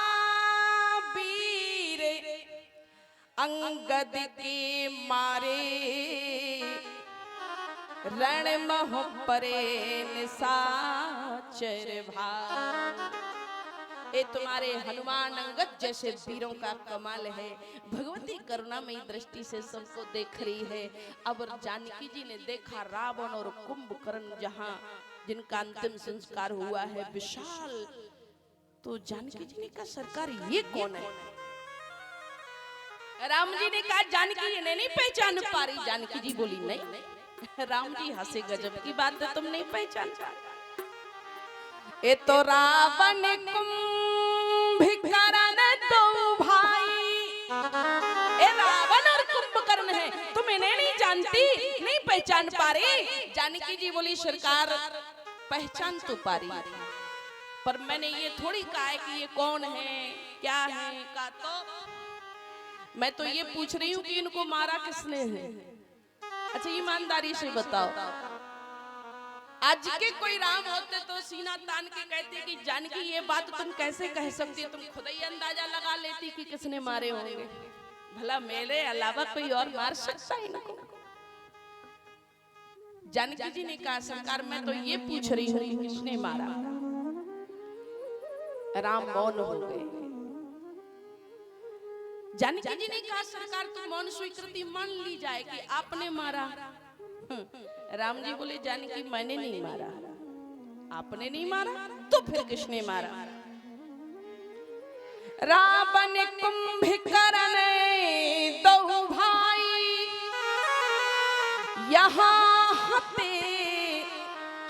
अंगद के मारे रण मह परे निशाचर भाग। ये तुम्हारे हनुमान अंगद जैसे वीरों का कमाल है। भगवती करुणामयी दृष्टि से सबको देख रही है। अब जानकी जी ने देखा रावण और कुंभकर्ण जहां जिनका अंतिम संस्कार हुआ है विशाल, तो जानकी जी ने कहा सरकार ये कौन है? राम जी ने कहा जानकी ये नहीं पहचान पा रही। जानकी जी बोली नहीं। राम जी हंसे, गजब की बात है, तुम नहीं पहचान पा रहे। ये तो रावण कुंभकर्ण दो भाई, ये रावण और कुंभकर्ण है, तुम इन्हें नहीं जानती, नहीं पहचान पा रही। जानकी जी बोली सरकार पहचान तो पा रही, पर मैंने ये थोड़ी कहा है कि ये कौन है क्या है। का तो मैं तो ये पूछ रही हूँ कि इनको मारा किसने है। अच्छा ईमानदारी से बताओ, आज के कोई राम होते तो सीना तान के कहते कि जानकी ये बात तुम कैसे कह सकती हो, तुम खुद ही अंदाजा लगा लेती कि किसने मारे होंगे। भला मेरे अलावा कोई और मार सकता है इनको? जानकी जी ने कहा सरकार मैं तो ये पूछ रही हूँ कि किसने मारा। राम मौन हो गए। जानकी जी ने कहा सरकार तो मौन स्वीकृति मान ली जाए कि आपने मारा। राम जी बोले जानकी मैंने नहीं मारा। आपने नहीं मारा तो फिर किसने मारा? रावण कुंभकर्ण दो भाई, यहाँ हते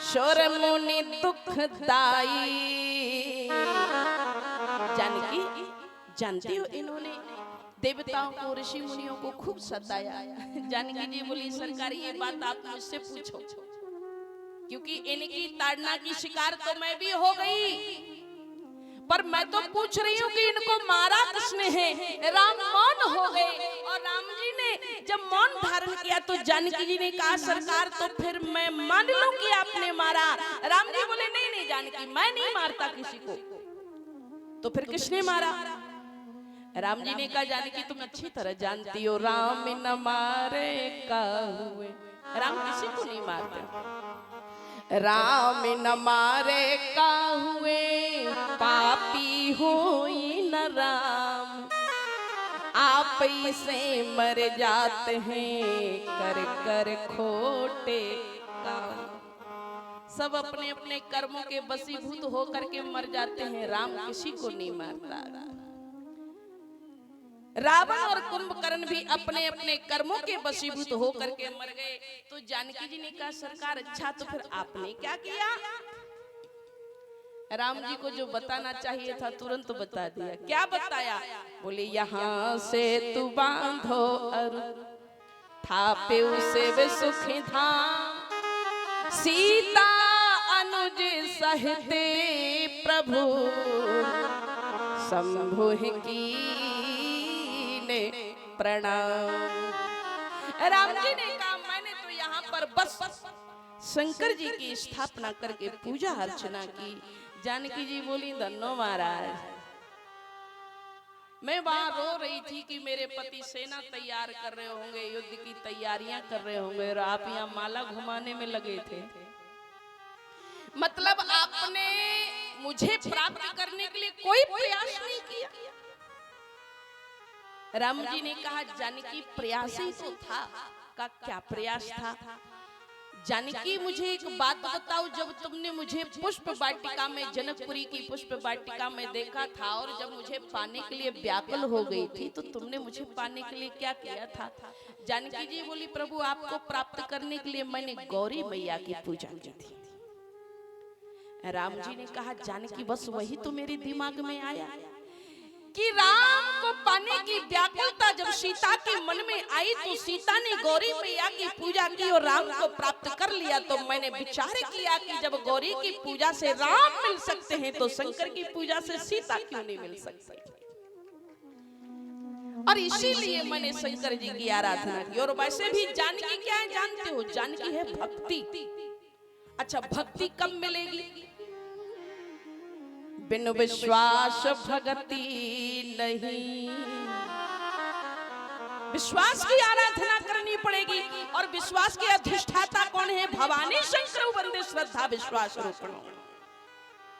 शोर मुनि दुखदाई। जानकी जानती हो इन्होंने देवताओं को ऋषि मुनियों को खूब सताया। जानकी जी बोली सरकार ये बात आप मुझसे पूछो, क्योंकि इनकी ताड़ना की शिकार तो मैं भी हो गई, पर मैं तो पूछ रही हूँ कि इनको मारा किसने है। राम मौन हो गए और राम जी ने जब मौन धारण किया तो जानकी जी ने कहा सरकार तो फिर मैं मान लूं कि आपने मारा। राम जी बोले नहीं नहीं जानकी मैं नहीं मारता किसी को, तो फिर किसने मारा? राम जी ने कहा जानकी तुम अच्छी तरह जानती हो राम न मारे काहुए। राम किसी को नहीं मारते। राम न मारे काहुए पापी होई न राम, आप से मर जाते हैं कर कर खोटे काम। सब अपने अपने कर्मों के वशीभूत होकर के मर जाते हैं, राम किसी को नहीं मारता। रावण और कुंभकर्ण भी अपने अपने कर्मों के वशीभूत होकर के मर गए। तो जानकी जी ने कहा सरकार अच्छा तो फिर आपने क्या किया? राम जी को जो बताना चाहिए था तुरंत बता दिया। क्या बताया? बोले यहाँ से तू बांधो अरु थापे उसे वे सुखी धाम, सीता अनुज सहिते प्रभु शंभु की प्रणाम। राम जी ने कहा मैंने तो यहाँ पर बस शंकर जी की स्थापना करके पूजा अर्चना की। जानकी जी बोली धन्नो महाराज, मैं वहां रो रही थी कि मेरे पति सेना तैयार कर रहे होंगे, युद्ध की तैयारियां कर रहे होंगे और आप यहाँ माला घुमाने में लगे थे। मतलब आपने मुझे प्राप्त करने के लिए कोई प्रयास नहीं किया। राम जी ने कहा जानकी प्रयास ही तो था। का क्या प्रयास था? जानकी मुझे एक बात बताओ, जब तुमने मुझे पुष्प वाटिका में जनकपुरी की पुष्प वाटिका में देखा था और जब मुझे पाने के लिए व्याकुल हो गई थी तो तुमने मुझे पाने के लिए क्या किया था? जानकी जी बोली प्रभु आपको प्राप्त करने के लिए मैंने गौरी मैया की पूजा की थी। राम जी ने कहा जानकी बस वही तो मेरे दिमाग में आया कि राम को पाने की व्याकुलता जब सीता के मन में आई तो सीता ने गौरी मैया की पूजा की और राम को प्राप्त कर लिया। तो मैंने विचार किया कि जब गौरी की पूजा से राम मिल सकते हैं तो शंकर की पूजा से सीता क्यों नहीं मिल सकती? और इसीलिए मैंने शंकर जी की आराधना की। और वैसे भी जानकी क्या है जानते हो? जानकी है भक्ति। अच्छा भक्ति कब मिलेगी? बिन विश्वास भक्ति नहीं। विश्वास की आराधना करनी पड़ेगी और विश्वास के अधिष्ठाता कौन है? भवानी शंकर वंदे श्रद्धा विश्वास रूपण।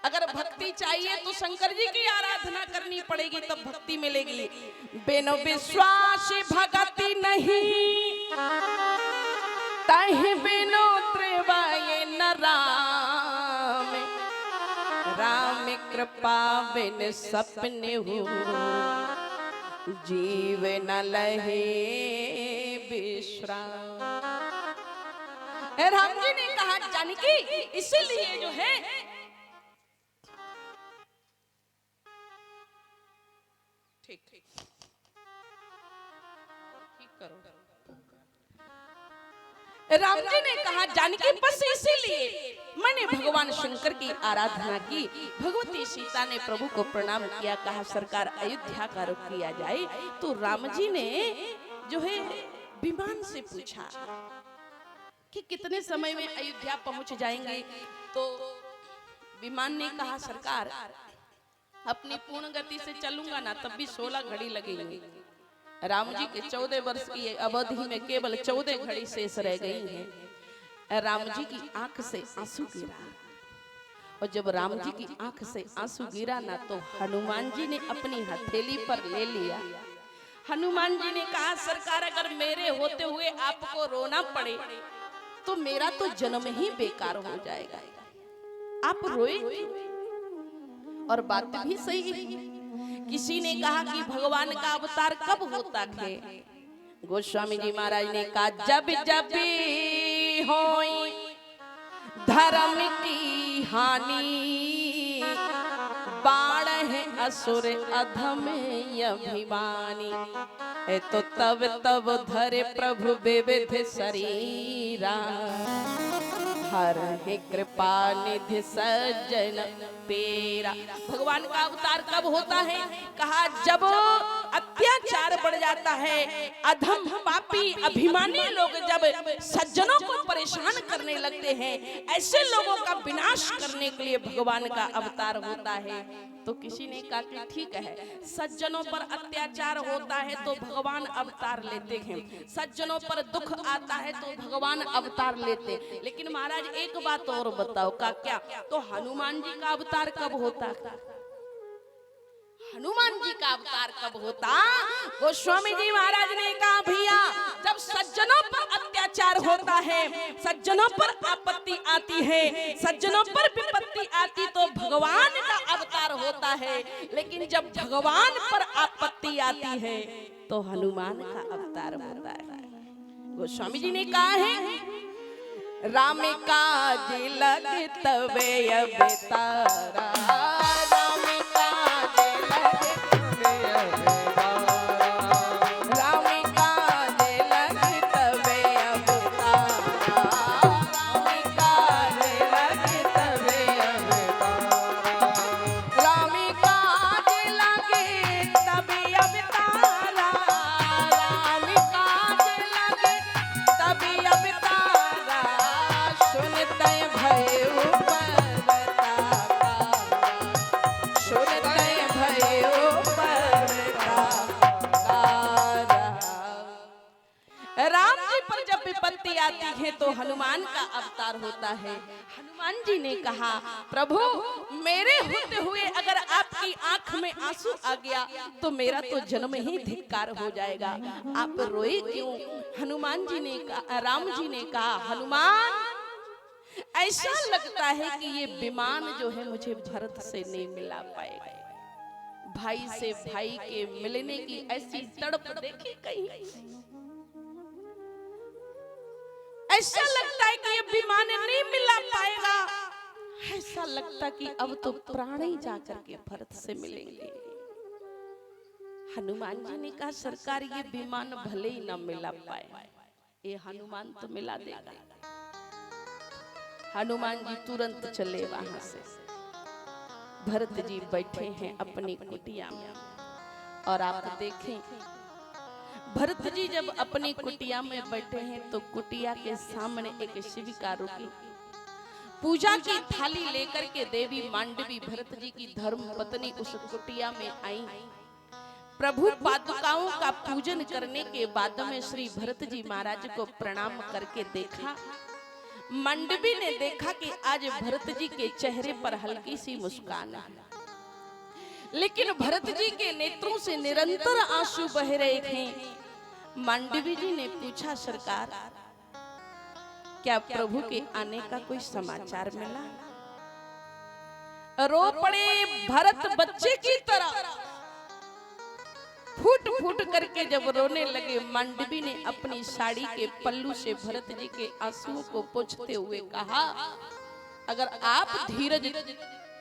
अगर भक्ति चाहिए तो शंकर जी की आराधना करनी पड़ेगी, तब भक्ति मिलेगी। बिनु विश्वास भगति नहीं, ताहि बिनु त्रिवाय न राम। राम कृपा बिन सपने हो, जीव न लहे विश्राम। राम जी ने कहा जानकी, इसीलिए जो है ठीक करो। राम जी ने कहा जानकी, बस इसीलिए मैंने भगवान शंकर की आराधना की। भगवती सीता ने प्रभु को प्रणाम किया, कहा सरकार अयोध्या का रुख किया जाए। तो राम जी ने जो है विमान से पूछा कि कितने समय में अयोध्या पहुंच जाएंगे। तो विमान ने कहा सरकार अपनी पूर्ण गति से चलूंगा ना तब भी 16 घड़ी लगेंगे। राम जी के 14 वर्ष की अवधि में केवल 14 घड़ी शेष रह गई हैं। राम जी की आंख से आंसू गिरा, और जब राम जी की आंख से आंसू गिरा ना तो हनुमान जी ने अपनी हथेली पर ले लिया। हनुमान जी ने कहा सरकार अगर मेरे होते हुए आपको रोना पड़े तो मेरा तो जन्म ही बेकार हो जाएगा, आप रोए क्यों? और बात भी सही है। किसी ने कहा कि भगवान का अवतार कब होता है? गोस्वामी जी महाराज ने कहा जब जब होई धर्म की हानि, बाढ़ है असुर अधम अभिमानी। तो तब तब धरे प्रभु विविध शरीरा, हर है कृपा निधि सज्जन पेरा। भगवान का अवतार कब होता है? कहा जब अत्याचार बढ़ जाता है, अधम पापी अभिमानी लोग जब सज्जनों को परेशान करने लगते हैं, ऐसे लोगों का विनाश करने के लिए भगवान का अवतार होता है। तो किसी ने कहा कि ठीक है, सज्जनों पर अत्याचार होता है तो भगवान अवतार लेते हैं, सज्जनों पर दुख आता है तो भगवान अवतार लेते। लेकिन महाराज एक बात और बताओ का क्या? तो हनुमान जी का अवतार कब होता? हनुमान जी का अवतार कब होता? गोस्वामी जी महाराज ने कहा भैया जब सज्जनों पर अत्याचार होता है, सज्जनों पर आपत्ति आती है, सज्जनों पर विपत्ति आती तो भगवान का अवतार होता है। लेकिन जब भगवान पर आपत्ति आती है तो हनुमान का अवतार होता है। गोस्वामी जी ने कहा है राम काज लग तबे अवतारा, राम काज लग तबे अवतारा, राम काज लग तबे अवतारा, राम काज लग तबे अवतारा, राम काज लगे तबे अवतारा, राम काज लगे तबे अवतारा, सुनते भयो परतापा, सुनते भयो परतापा। राम जी पर जब विपत्ति आती है तो हनुमान का अवतार होता है। हनुमान जी ने कहा प्रभु मेरे होते हुए अगर आपकी आंख में आंसू आ गया तो मेरा तो जन्म ही धिक्कार हो जाएगा, आप रोए क्यों? हनुमान जी ने कहा, राम जी ने कहा हनुमान ऐसा लगता है कि ये विमान जो है मुझे भरत से नहीं मिला पाएगा। भाई से भाई के मिलने की ऐसी तड़प देखी कहीं? ऐसा लगता है कि ये विमान नहीं मिला पाएगा। ऐसा लगता कि अब तो प्राण ही जाकर के भरत से मिलेंगे। हनुमान जी ने कहा सरकार ये विमान भले ही न मिला पाए, ये हनुमान तो मिला देगा। हनुमान जी तुरंत चले वहां से। भरत जी बैठे हैं अपनी कुटिया में, और आप देखें भरत जी जब अपनी कुटिया में बैठे हैं तो कुटिया के सामने एक शिविका रुकी। पूजा की थाली लेकर के देवी मांडवी भरत जी की धर्म पत्नी उस कुटिया में आई। प्रभु पादुकाओं का पूजन करने के बाद में श्री भरत जी महाराज को प्रणाम करके देखा। मंडवी ने देखा कि आज भरत जी के चेहरे पर हल्की सी मुस्कान है, लेकिन भरत जी के नेत्रों से निरंतर आंसू बह रहे थे। मंडवी जी ने पूछा, सरकार क्या प्रभु के आने का कोई समाचार मिला? रो पड़े भरत बच्चे की तरह, फूट फूट करके जब रोने लगे। मंडवी ने अपनी साड़ी के पल्लू से भरत जी के आंसुओं को पोंछते हुए कहा, अगर आप धीरज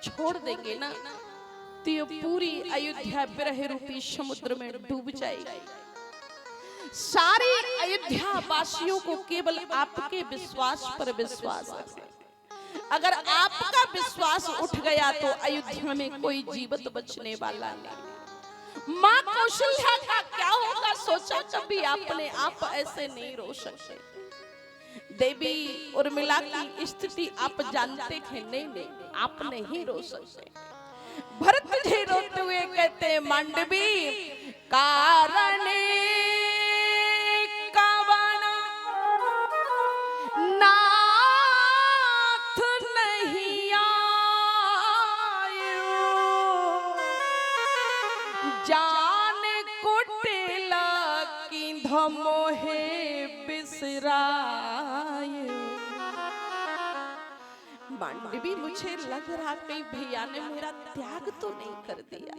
छोड़ देंगे ना तो ये पूरी अयोध्या विरह रूपी समुद्र में डूब जाएगी। सारी अयोध्या वासियों को केवल आपके विश्वास पर विश्वास है। अगर आपका विश्वास उठ गया तो अयोध्या में कोई जीवित बचने वाला नहीं। माँ कौशल्या का क्या होगा सोचा कभी आपने? आप ऐसे नहीं रो सकते। देवी उर्मिला की स्थिति आप जानते थे। नहीं, आप नहीं रो सकते। भरत जी रोते हुए कहते, मांडवी कारण कवना नाथ नहीं आयो, जान कुटिला की धमोहे बिसरायो। मांडवी, मुझे लग रहा कहीं भैया ने मेरा त्याग तो नहीं कर दिया।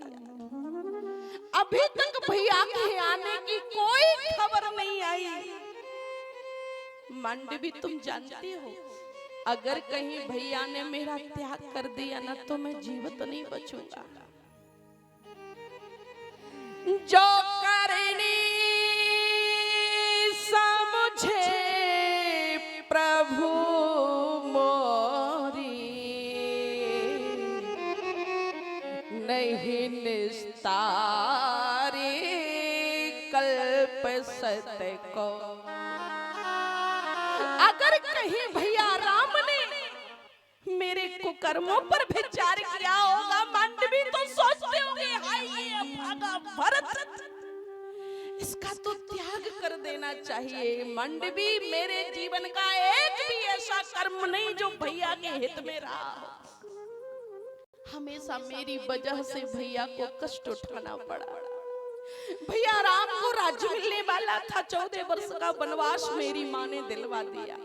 अभी तक भैया के आने की कोई खबर नहीं आई। मांडवी, तुम जानती हो अगर कहीं भैया ने मेरा त्याग कर दिया ना तो मैं जीवित नहीं बचूंगा। जो करनी समझे प्रभु नहीं निस्तारे कल्प सत्य को। अगर कहीं भैया राम ने मेरे कुकर्मों पर विचार किया होगा, मंडवी तो सोचते होंगे, हाय ये भागा भरत, इसका तो त्याग कर देना चाहिए। मंडवी, मेरे जीवन का एक भी ऐसा कर्म नहीं जो भैया के हित में रहा हो। हमेशा मेरी वजह से भैया को कष्ट उठाना पड़ा। भैया राम को राज्य मिलने वाला था, 14 वर्ष का वनवास मेरी माँ ने दिलवा दिया।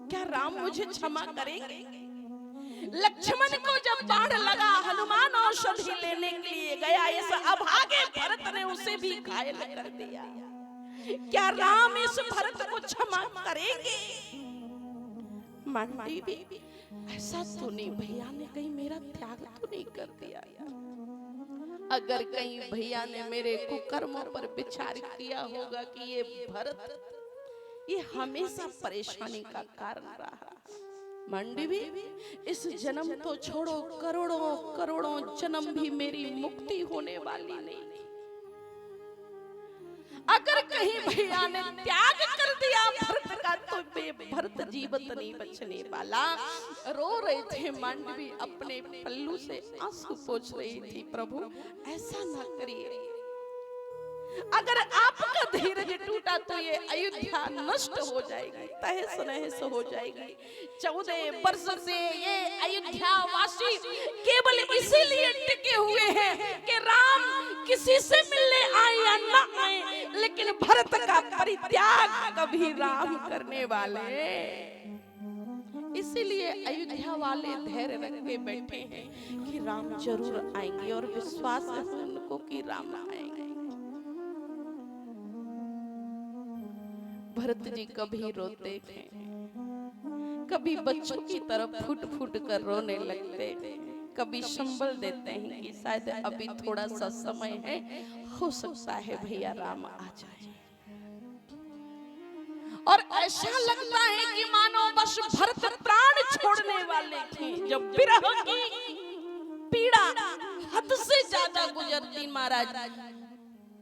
क्या राम मुझे क्षमा करेंगे? लक्ष्मण को जब बाण लगा, हनुमान औषधि लेने के लिए गया, इस अभागे भरत ने उसे भी घायल कर दिया। क्या राम इस भरत को क्षमा करेंगे? मंडवी, ऐसा तो नहीं, भैया ने कहीं मेरा त्याग तो नहीं कर दिया। अगर कहीं भैया ने मेरे कुकर्मों पर विचार किया होगा कि ये भरत ये हमेशा परेशानी का कारण रहा। मंडवी, इस जन्म तो छोड़ो, करोड़ों करोड़ों जन्म भी मेरी मुक्ति होने वाली नहीं। अगर कहीं भैया ने त्याग कर दिया भरत का तो भरत जीवित नहीं बचने वाला। रो रहे थे मंडवी, अपने पल्लू से आंसू पोंछ रही थी। प्रभु, ऐसा ना करिए। अगर आपका धीरज टूटा तो ये अयोध्या नष्ट हो जाएगी, तहस नहस हो जाएगी। 14 वर्ष से ये अयोध्या वासी केवल इसीलिए टिके हुए हैं कि राम किसी से मिलने आए या न आए, लेकिन भरत का परित्याग कभी राम करने वाले। इसीलिए अयोध्या वाले धैर्य रख के बैठे हैं कि राम जरूर आएंगे, और विश्वास है उनको कि राम आएंगे। भरत जी कभी रोते थे, कभी बच्चों की तरफ फूट फूट कर रोने लगते, कभी संबल देते हैं कि शायद अभी थोड़ा सा समय है, हो सकता है भैया राम आ जाए। और ऐसा लगता है कि मानो बस भरत प्राण छोड़ने वाले थे। जब विरह की पीड़ा हद से ज्यादा गुजरती महाराज,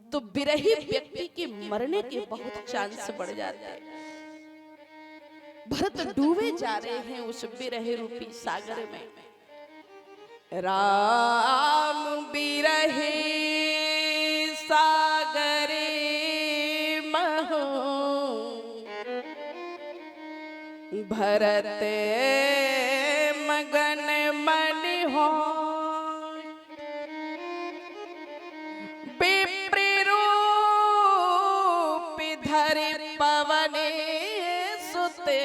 तो विरही व्यक्ति के मरने के बहुत चांस बढ़ जाते हैं। भरत डूबे जा रहे हैं उस विरह रूपी सागर में। राम विरहे सागरे महो भरत मगन मन हो विप्ररूप धरि पवन सुते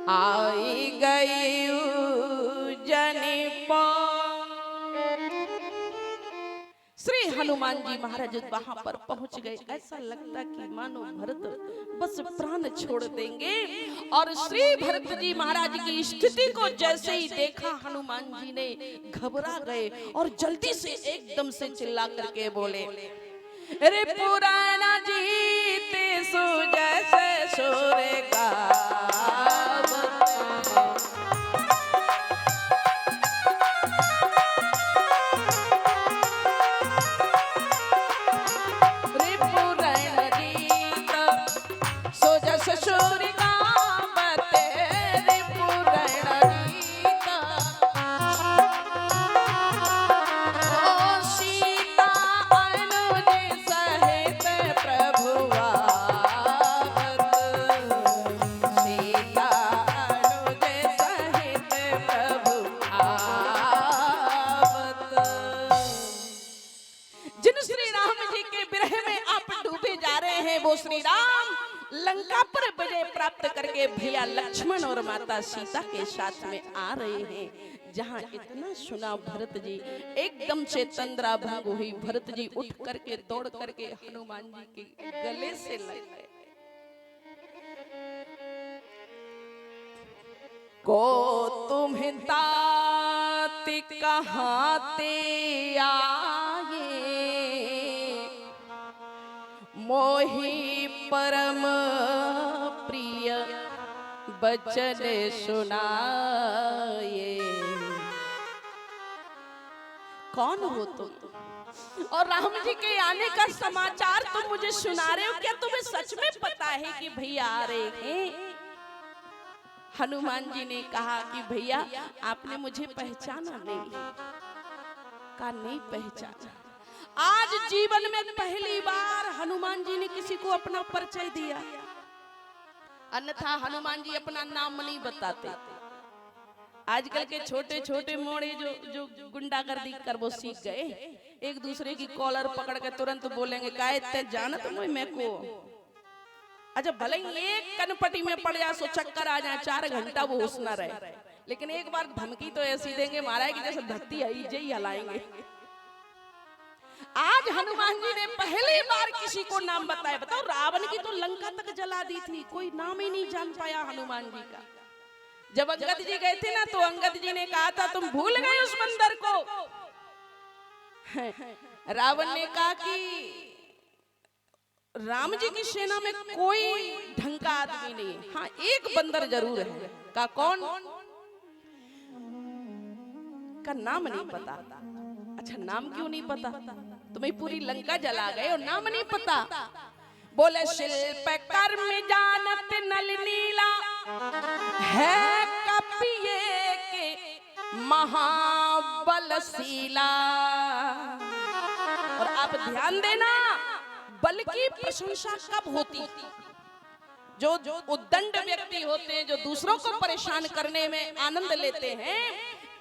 आई गई जनि श्री हनुमान जी महाराज वहां पर पहुंच गए। ऐसा लगता कि मानो भरत बस प्राण छोड़ देंगे। और श्री भरत जी महाराज की स्थिति को जैसे ही देखा हनुमान जी ने घबरा गए और जल्दी से एकदम से चिल्ला करके बोले, अरे पुराना जीते सो जैसे सोरे का श्री राम लंका पर विजय प्राप्त करके भैया लक्ष्मण और माता सीता के साथ में आ रहे हैं। जहां इतना सुना भरत जी एकदम से तंद्रा भंग हुई। भरत जी उठ करके दौड़ करके हनुमान जी के गले से लग गए। को तुम्हें ताति कहाते आए मोहि परम प्रिय बचन सुनाए। कौन हो तुम और राम जी के आने का समाचार तुम मुझे सुना रहे हो? क्या तुम्हें सच में पता है कि भैया आ रहे हैं? हनुमान जी ने कहा कि भैया आपने मुझे पहचाना नहीं? कहा नहीं पहचाना। आज जीवन में पहली बार हनुमान जी ने किसी को अपना परिचय दिया, अन्यथा हनुमान जी अपना नाम नहीं बताते। आजकल के छोटे छोटे मोड़े जो गुंडागर्दी कर वो सीख गए, एक दूसरे की कॉलर पकड़ के तुरंत बोलेंगे काहे ते जानत मैं को। अच्छा भले एक कनपटी में पड़ जा सो चक्कर आ जाए 4 घंटा वो होश न रहे, लेकिन एक बार धमकी तो ऐसी देंगे महाराज की जैसे धरती आई जय हलाएंगे। आज हनुमान जी ने पहली बार किसी को नाम बताया। बताओ रावण की तो लंका तक जला दी थी, कोई नाम ही नहीं जान पाया हनुमान जी का। जब अंगद जी गए थे ना तो अंगद जी ने कहा था तुम भूल गए उस बंदर को। रावण ने कहा कि राम जी की सेना में कोई ढंग का आदमी नहीं है, हाँ एक बंदर जरूर है। का कौन? का नाम नहीं पता। अच्छा नाम क्यों नहीं पता? तुम्हें पूरी लंका जला गए और नाम नहीं पता। बोले शिल्प कर्म जानत नल नीला है कपिए के महाबलशीला। और आप ध्यान देना बल की प्रशंसा कब होती? जो उद्दंड व्यक्ति होते हैं, जो दूसरों को परेशान करने में आनंद लेते हैं,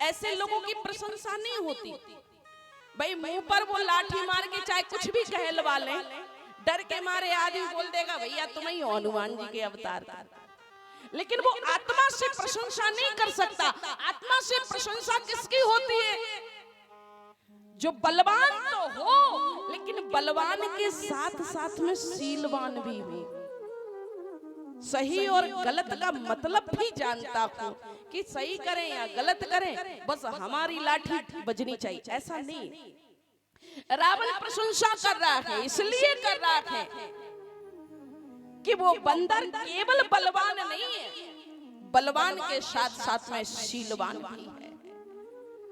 ऐसे लोगों की प्रशंसा नहीं होती। भाई मुंह पर वो लाठी मार के चाहे कुछ भी कहलवा ले, डर के मारे आदमी बोल देगा भैया तुम ही हो हनुमान जी के अवतार। लेकिन वो आत्मा से प्रशंसा नहीं कर सकता। आत्मा से प्रशंसा किसकी होती है? जो बलवान तो हो, लेकिन बलवान के साथ साथ में शीलवान भी हो, सही और गलत का मतलब भी जानता हूं कि सही करें या गलत करें, बस हमारी लाठी बजनी चाहिए, ऐसा नहीं। रावण प्रशंसा कर रहा है, इसलिए कर रहा है कि वो बंदर केवल बलवान नहीं है, बलवान के साथ साथ में शीलवान भी है।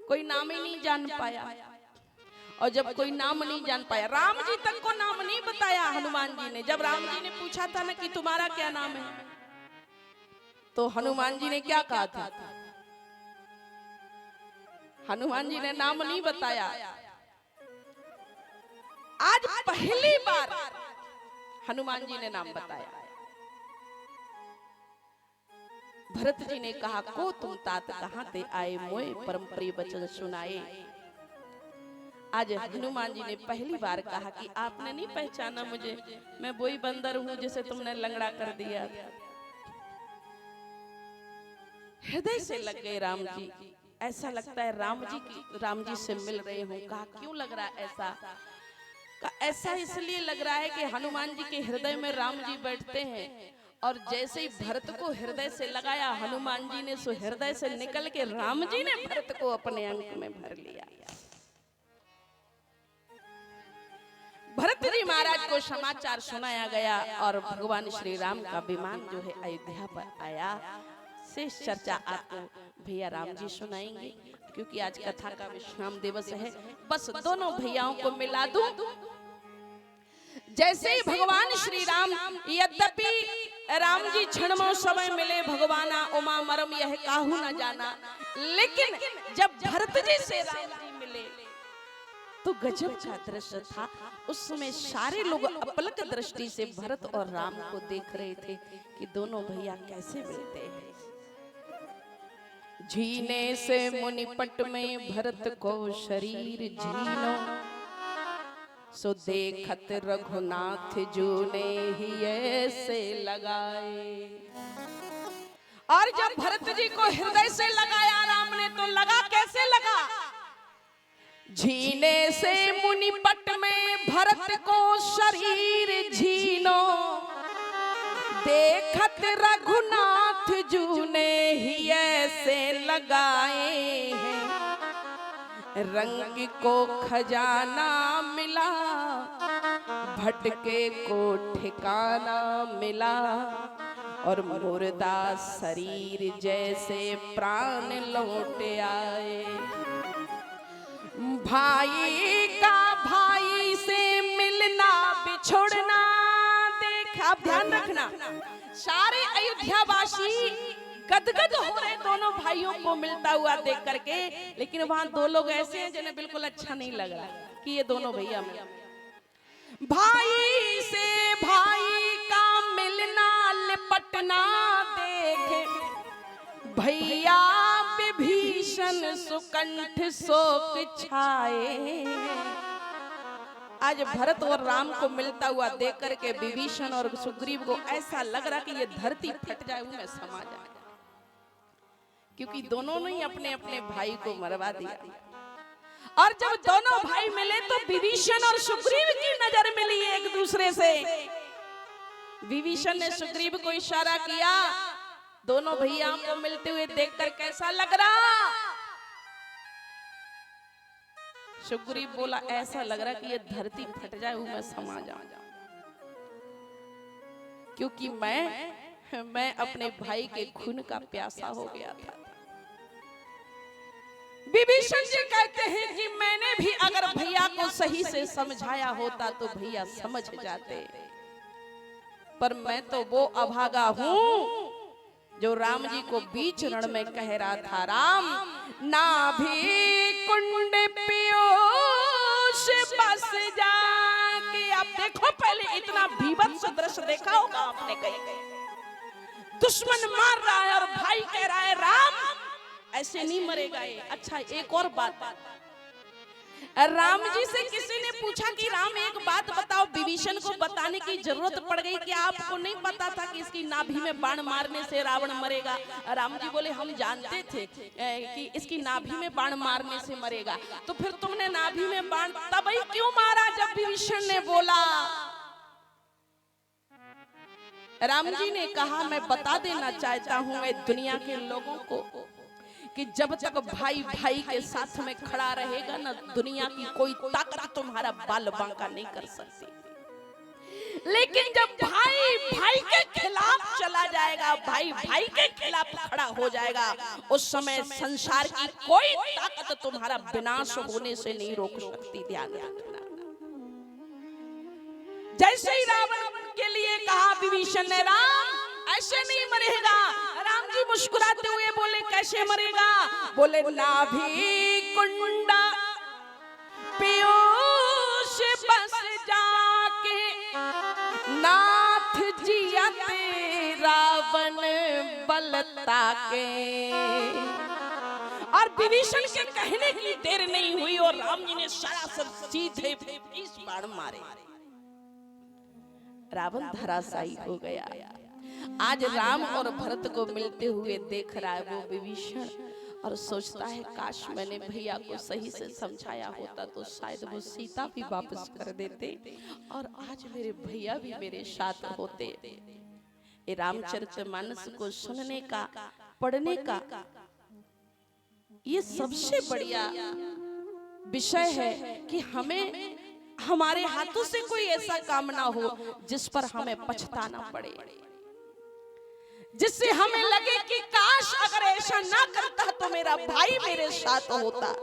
कोई नाम ही नहीं जान पाया। और जब कोई नाम नहीं जान पाया, राम जी तक को नाम नहीं बताया हनुमान जी ने। जब राम जी ने पूछा था ना कि तुम्हारा क्या नाम है, तो हनुमान जी ने क्या कहा था? हनुमान जी ने नाम नहीं बताया। आज पहली बार हनुमान जी ने नाम बताया। भरत जी ने कहा, को तुम तात कहाँ ते आए, मोए परम प्रिय वचन सुनाए। आज हनुमान जी ने पहली बार कहा कि आपने नहीं पहचाना मुझे, मैं वही बंदर हूं जिसे तुमने लंगड़ा कर दिया था। हृदय से लग गए राम जी। ऐसा लगता है राम जी से मिल रहे हूं। कहा, क्यों लग रहा है ऐसा? ऐसा इसलिए लग रहा है कि हनुमान जी के हृदय में राम जी बैठते हैं, और जैसे ही भरत को हृदय से लगाया हनुमान जी ने, सो हृदय से निकल के राम जी ने भरत को अपने अंक में भर लिया। भरत जी महाराज को समाचार सुनाया गया और भगवान श्री राम का विमान जो है अयोध्या पर आया। शेष चर्चा आपको भैया राम जी सुनाएंगे, क्योंकि आज कथा का विश्राम दिवस है। बस दोनों भैयाओं को मिला दूं। जैसे ही भगवान श्री राम, यद्यपि राम जी क्षणमो समय मिले भगवाना उमा मरम यह काहू न जाना, लेकिन जब भरत जी से राम जी मिले तो गजब का दृश्य था। उस समय सारे लोग अपलक दृष्टि से भरत और राम को देख रहे थे कि दोनों भैया कैसे मिलते हैं। झीने से मुनिपट में भरत को शरीर झीनो, सो देखत रघुनाथ जो ने ही ऐसे लगाए। और जब भरत जी को हृदय से लगाया राम ने, तो लगा कैसे लगा? झीने से मुनिपट में भरत को शरीर झीनो, देखत रघुनाथ जू ने ही ऐसे लगाए हैं। रंग को खजाना मिला, भटके को ठिकाना मिला, और मुर्दा शरीर जैसे प्राण लौट आए। भाई का भाई से मिलना बिछुड़ना देख, आप ध्यान रखना, सारे अयोध्यावासी गदगद हो रहे दोनों भाइयों को मिलता हुआ देख करके। लेकिन वहां दो लोग ऐसे हैं जिन्हें बिल्कुल अच्छा नहीं लग रहा कि ये दोनों भैया मिल। भाई से भाई का मिलना लिपटना देखे, भैया विभीषण सुकंठ शोक छाए। आज भरत और राम को मिलता हुआ देख करके विभीषण और सुग्रीव को ऐसा लग रहा कि ये धरती फट जाए, उनमें समा जाए, क्योंकि दोनों ने ही अपने अपने भाई को मरवा दिया। और जब दोनों भाई मिले तो विभीषण और सुग्रीव की नजर मिली एक दूसरे से। विभीषण ने सुग्रीव को इशारा किया, दोनों भैया को मिलते हुए देखकर कैसा लग रहा? सुग्रीव बोला, ऐसा लग रहा कि ये धरती फट जाए, मैं समा जाऊं, क्योंकि मैं अपने भाई के खून का प्यासा हो गया था। विभीषण जी कहते हैं कि मैंने भी अगर भैया को सही से समझाया होता तो भैया समझ जाते, पर मैं तो वो अभागा हूं जो राम जी को बीच रण में कह रहा था, राम ना भी कुंड पियोश बस जाके। आप देखो, पहले इतना भीभत्स दृश्य देखा होगा आपने कहीं। दुश्मन मार रहा है और भाई कह रहा है राम ऐसे नहीं मरेगा ये। अच्छा, एक और बात, राम जी से किसी ने पूछा कि राम एक बात बताओ, विभीषण को बताने की जरूरत पड़ गई कि आपको नहीं पता था कि इसकी नाभि में बाण मारने से रावण मरेगा? राम जी बोले, हम जानते थे कि इसकी नाभि में बाण मारने से मरेगा, तो फिर तुमने नाभि में बाण तब ही क्यों मारा जब विभीषण ने बोला? राम जी ने कहा, मैं बता देना चाहता हूं मैं दुनिया के लोगों को कि जब तक भाई भाई के साथ में खड़ा रहेगा ना, दुनिया की कोई ताकत तुम्हारा बाल बांका नहीं कर सकती। लेकिन जब भाई भाई के खिलाफ चला जाएगा, भाई भाई के खिलाफ खड़ा हो जाएगा, उस समय संसार की कोई ताकत तुम्हारा विनाश होने से नहीं रोक सकती। ध्यान रखना। जैसे ही रावण के लिए कहा विभीषण ने, राम ऐसे नहीं मरेगा, राम जी मुस्कुराते हुए बोले, कैसे मरेगा? बोले, नाभि कुंडा पीयूष बस जाके, नाथ जिया ते रावण बल ताके। और विभीषण के कहने की देर नहीं हुई और राम जी ने सरासर सीधे 20 बाण मारे। रावण धराशायी हो गया। आज राम और भरत को मिलते हुए देख रहा है वो विभीषण और सोचता है काश मैंने भैया को सही से समझाया होता तो शायद वो सीता भी वापस कर देते और आज मेरे भैया भी मेरे साथ होते। ये रामचरितमानस को सुनने का, पढ़ने का ये सबसे बढ़िया विषय है कि हमें हमारे हाथों से कोई ऐसा काम ना हो जिस पर हमें पछताना पड़े, जिससे हमें लगे कि काश अगर ऐसा ना करता तो मेरा भाई मेरे साथ होता।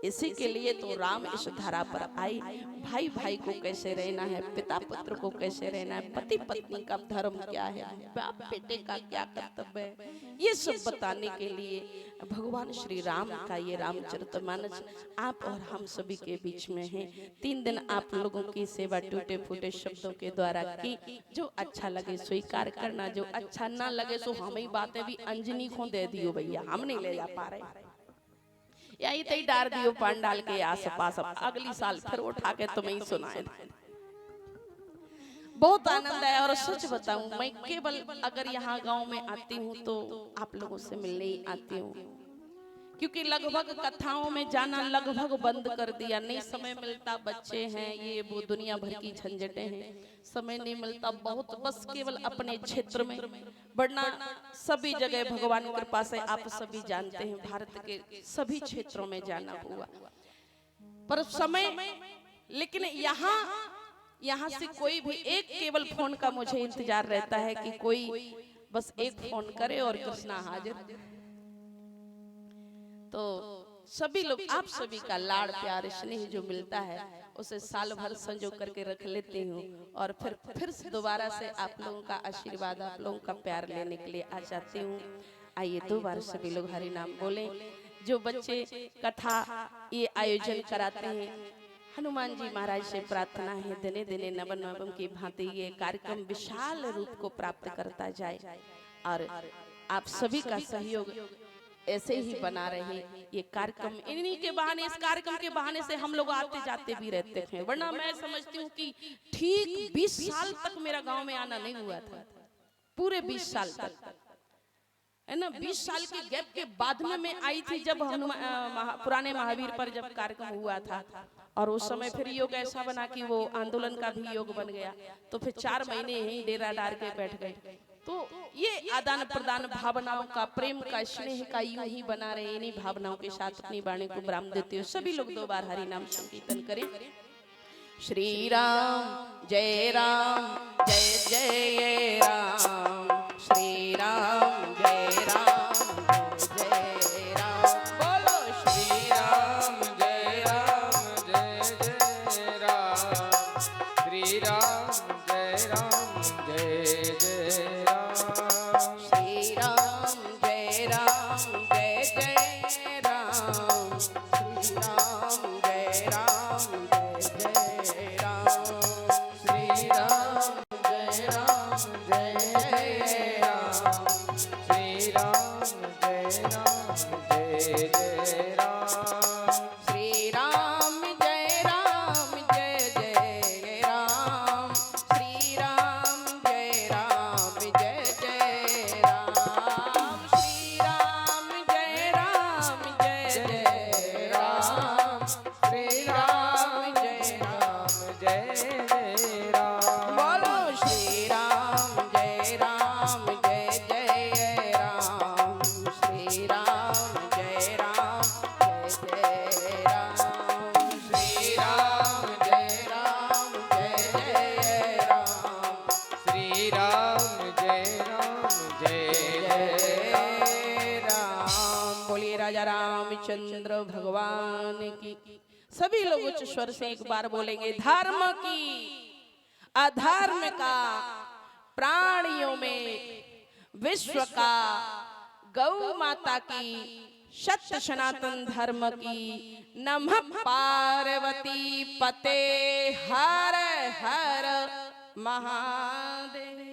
इसी के लिए तो राम इस धरा पर आए। भाई भाई को कैसे रहना है, पिता पुत्र को कैसे रहना है, पति पत्नी का धर्म क्या है, बाप बेटे का क्या कर्तव्य है, ये सब बताने के लिए भगवान श्री राम का ये रामचरितमानस आप और हम सभी के बीच में है। 3 दिन आप लोगों की सेवा टूटे फूटे शब्दों के द्वारा की। जो अच्छा लगे स्वीकार करना, जो अच्छा ना लगे सो हमें बातें भी अंजनी को दे दियो भैया, हम नहीं ले जा पा रहे, यही तई डार दियो पंडाल के आस पास, अगली साल फिर उठा के तुम्हें ही सुनाए। बहुत आनंद आया और सच बताऊं मैं केवल अगर यहाँ गांव में आती हूँ तो आप लोगों से मिलने ही आती हूँ, क्योंकि लगभग कथाओं में जाना लगभग बंद कर दिया। नहीं समय मिलता, बच्चे हैं ये वो दुनिया भर की झंझटें हैं, समय नहीं मिलता बहुत, बस केवल अपने क्षेत्र में, वरना सभी जगह भगवान की कृपा से आप सभी जानते हैं भारत के सभी क्षेत्रों में जाना हुआ पर समय। लेकिन यहाँ से कोई भी एक केवल फोन का मुझे इंतजार रहता है कि कोई बस एक फोन करे और कृष्णा हाजिर। तो सभी लोग आप सभी का लाड़ प्यार स्नेह जो मिलता है उसे साल भर संजो करके रख लेती हूँ और फिर से दोबारा से आप लोगों का आशीर्वाद, आप लोगों का प्यार लेने के लिए आ जाती हूँ। आइए 2 बार सभी लोग हरि नाम बोलें। जो बच्चे कथा ये आयोजन कराते हैं, हनुमान जी महाराज से प्रार्थना है दिने दिने नवन नवम की भांति ये कार्यक्रम विशाल रूप को प्राप्त करता जाए और आप सभी का सहयोग ऐसे ही बना रहे। ये कार्यक्रम इन्हीं के बहाने, इस कार्यक्रम के बहाने से हम लोग आते जाते भी रहते हैं, वरना मैं समझती हूँ कि ठीक 20 साल तक मेरा गांव में आना नहीं हुआ था, पूरे 20 साल तक है ना। 20 साल के गैप के बाद में मैं आई थी जब पुराने महावीर पर जब कार्यक्रम हुआ था और उस समय फिर योग ऐसा बना कि वो आंदोलन का भी योग बन गया, तो फिर 4 महीने ही डेरा डाल के बैठ गए। तो ये आदान प्रदान भावनाओं का, प्रेम का, स्नेह का यूं ही बना रहे। इन्हीं भावनाओं के साथ अपनी वाणी को विराम देते हो सभी लोग 2 बार हरि नाम संकीर्तन करें। श्री राम जय जय राम, श्री राम जय जय राम, बोलो श्री राम जय राम, श्री राम जय जय राम, श्री राम जय जय राम, श्री राम जय जय राम, श्री राम जय राम, श्री राम जय राम, श्री राम जय जय राम, श्री राम जय जय राम, श्री राम जय जय राम, श्री राम जय जय राम, बोलो श्री राम जय जय राम, श्री राम जय जय राम, श्री राम जय जय राम, श्री राम जय राम। बोलिए राजा रामचंद्र भगवान की। सभी लोग उच्च स्वर से एक बार बोलेंगे। धर्म की अधर्म का, प्राणियों में विश्व का, गौ माता की, सत्य सनातन धर्म की, नमः पार्वती पते हर हर महादेव।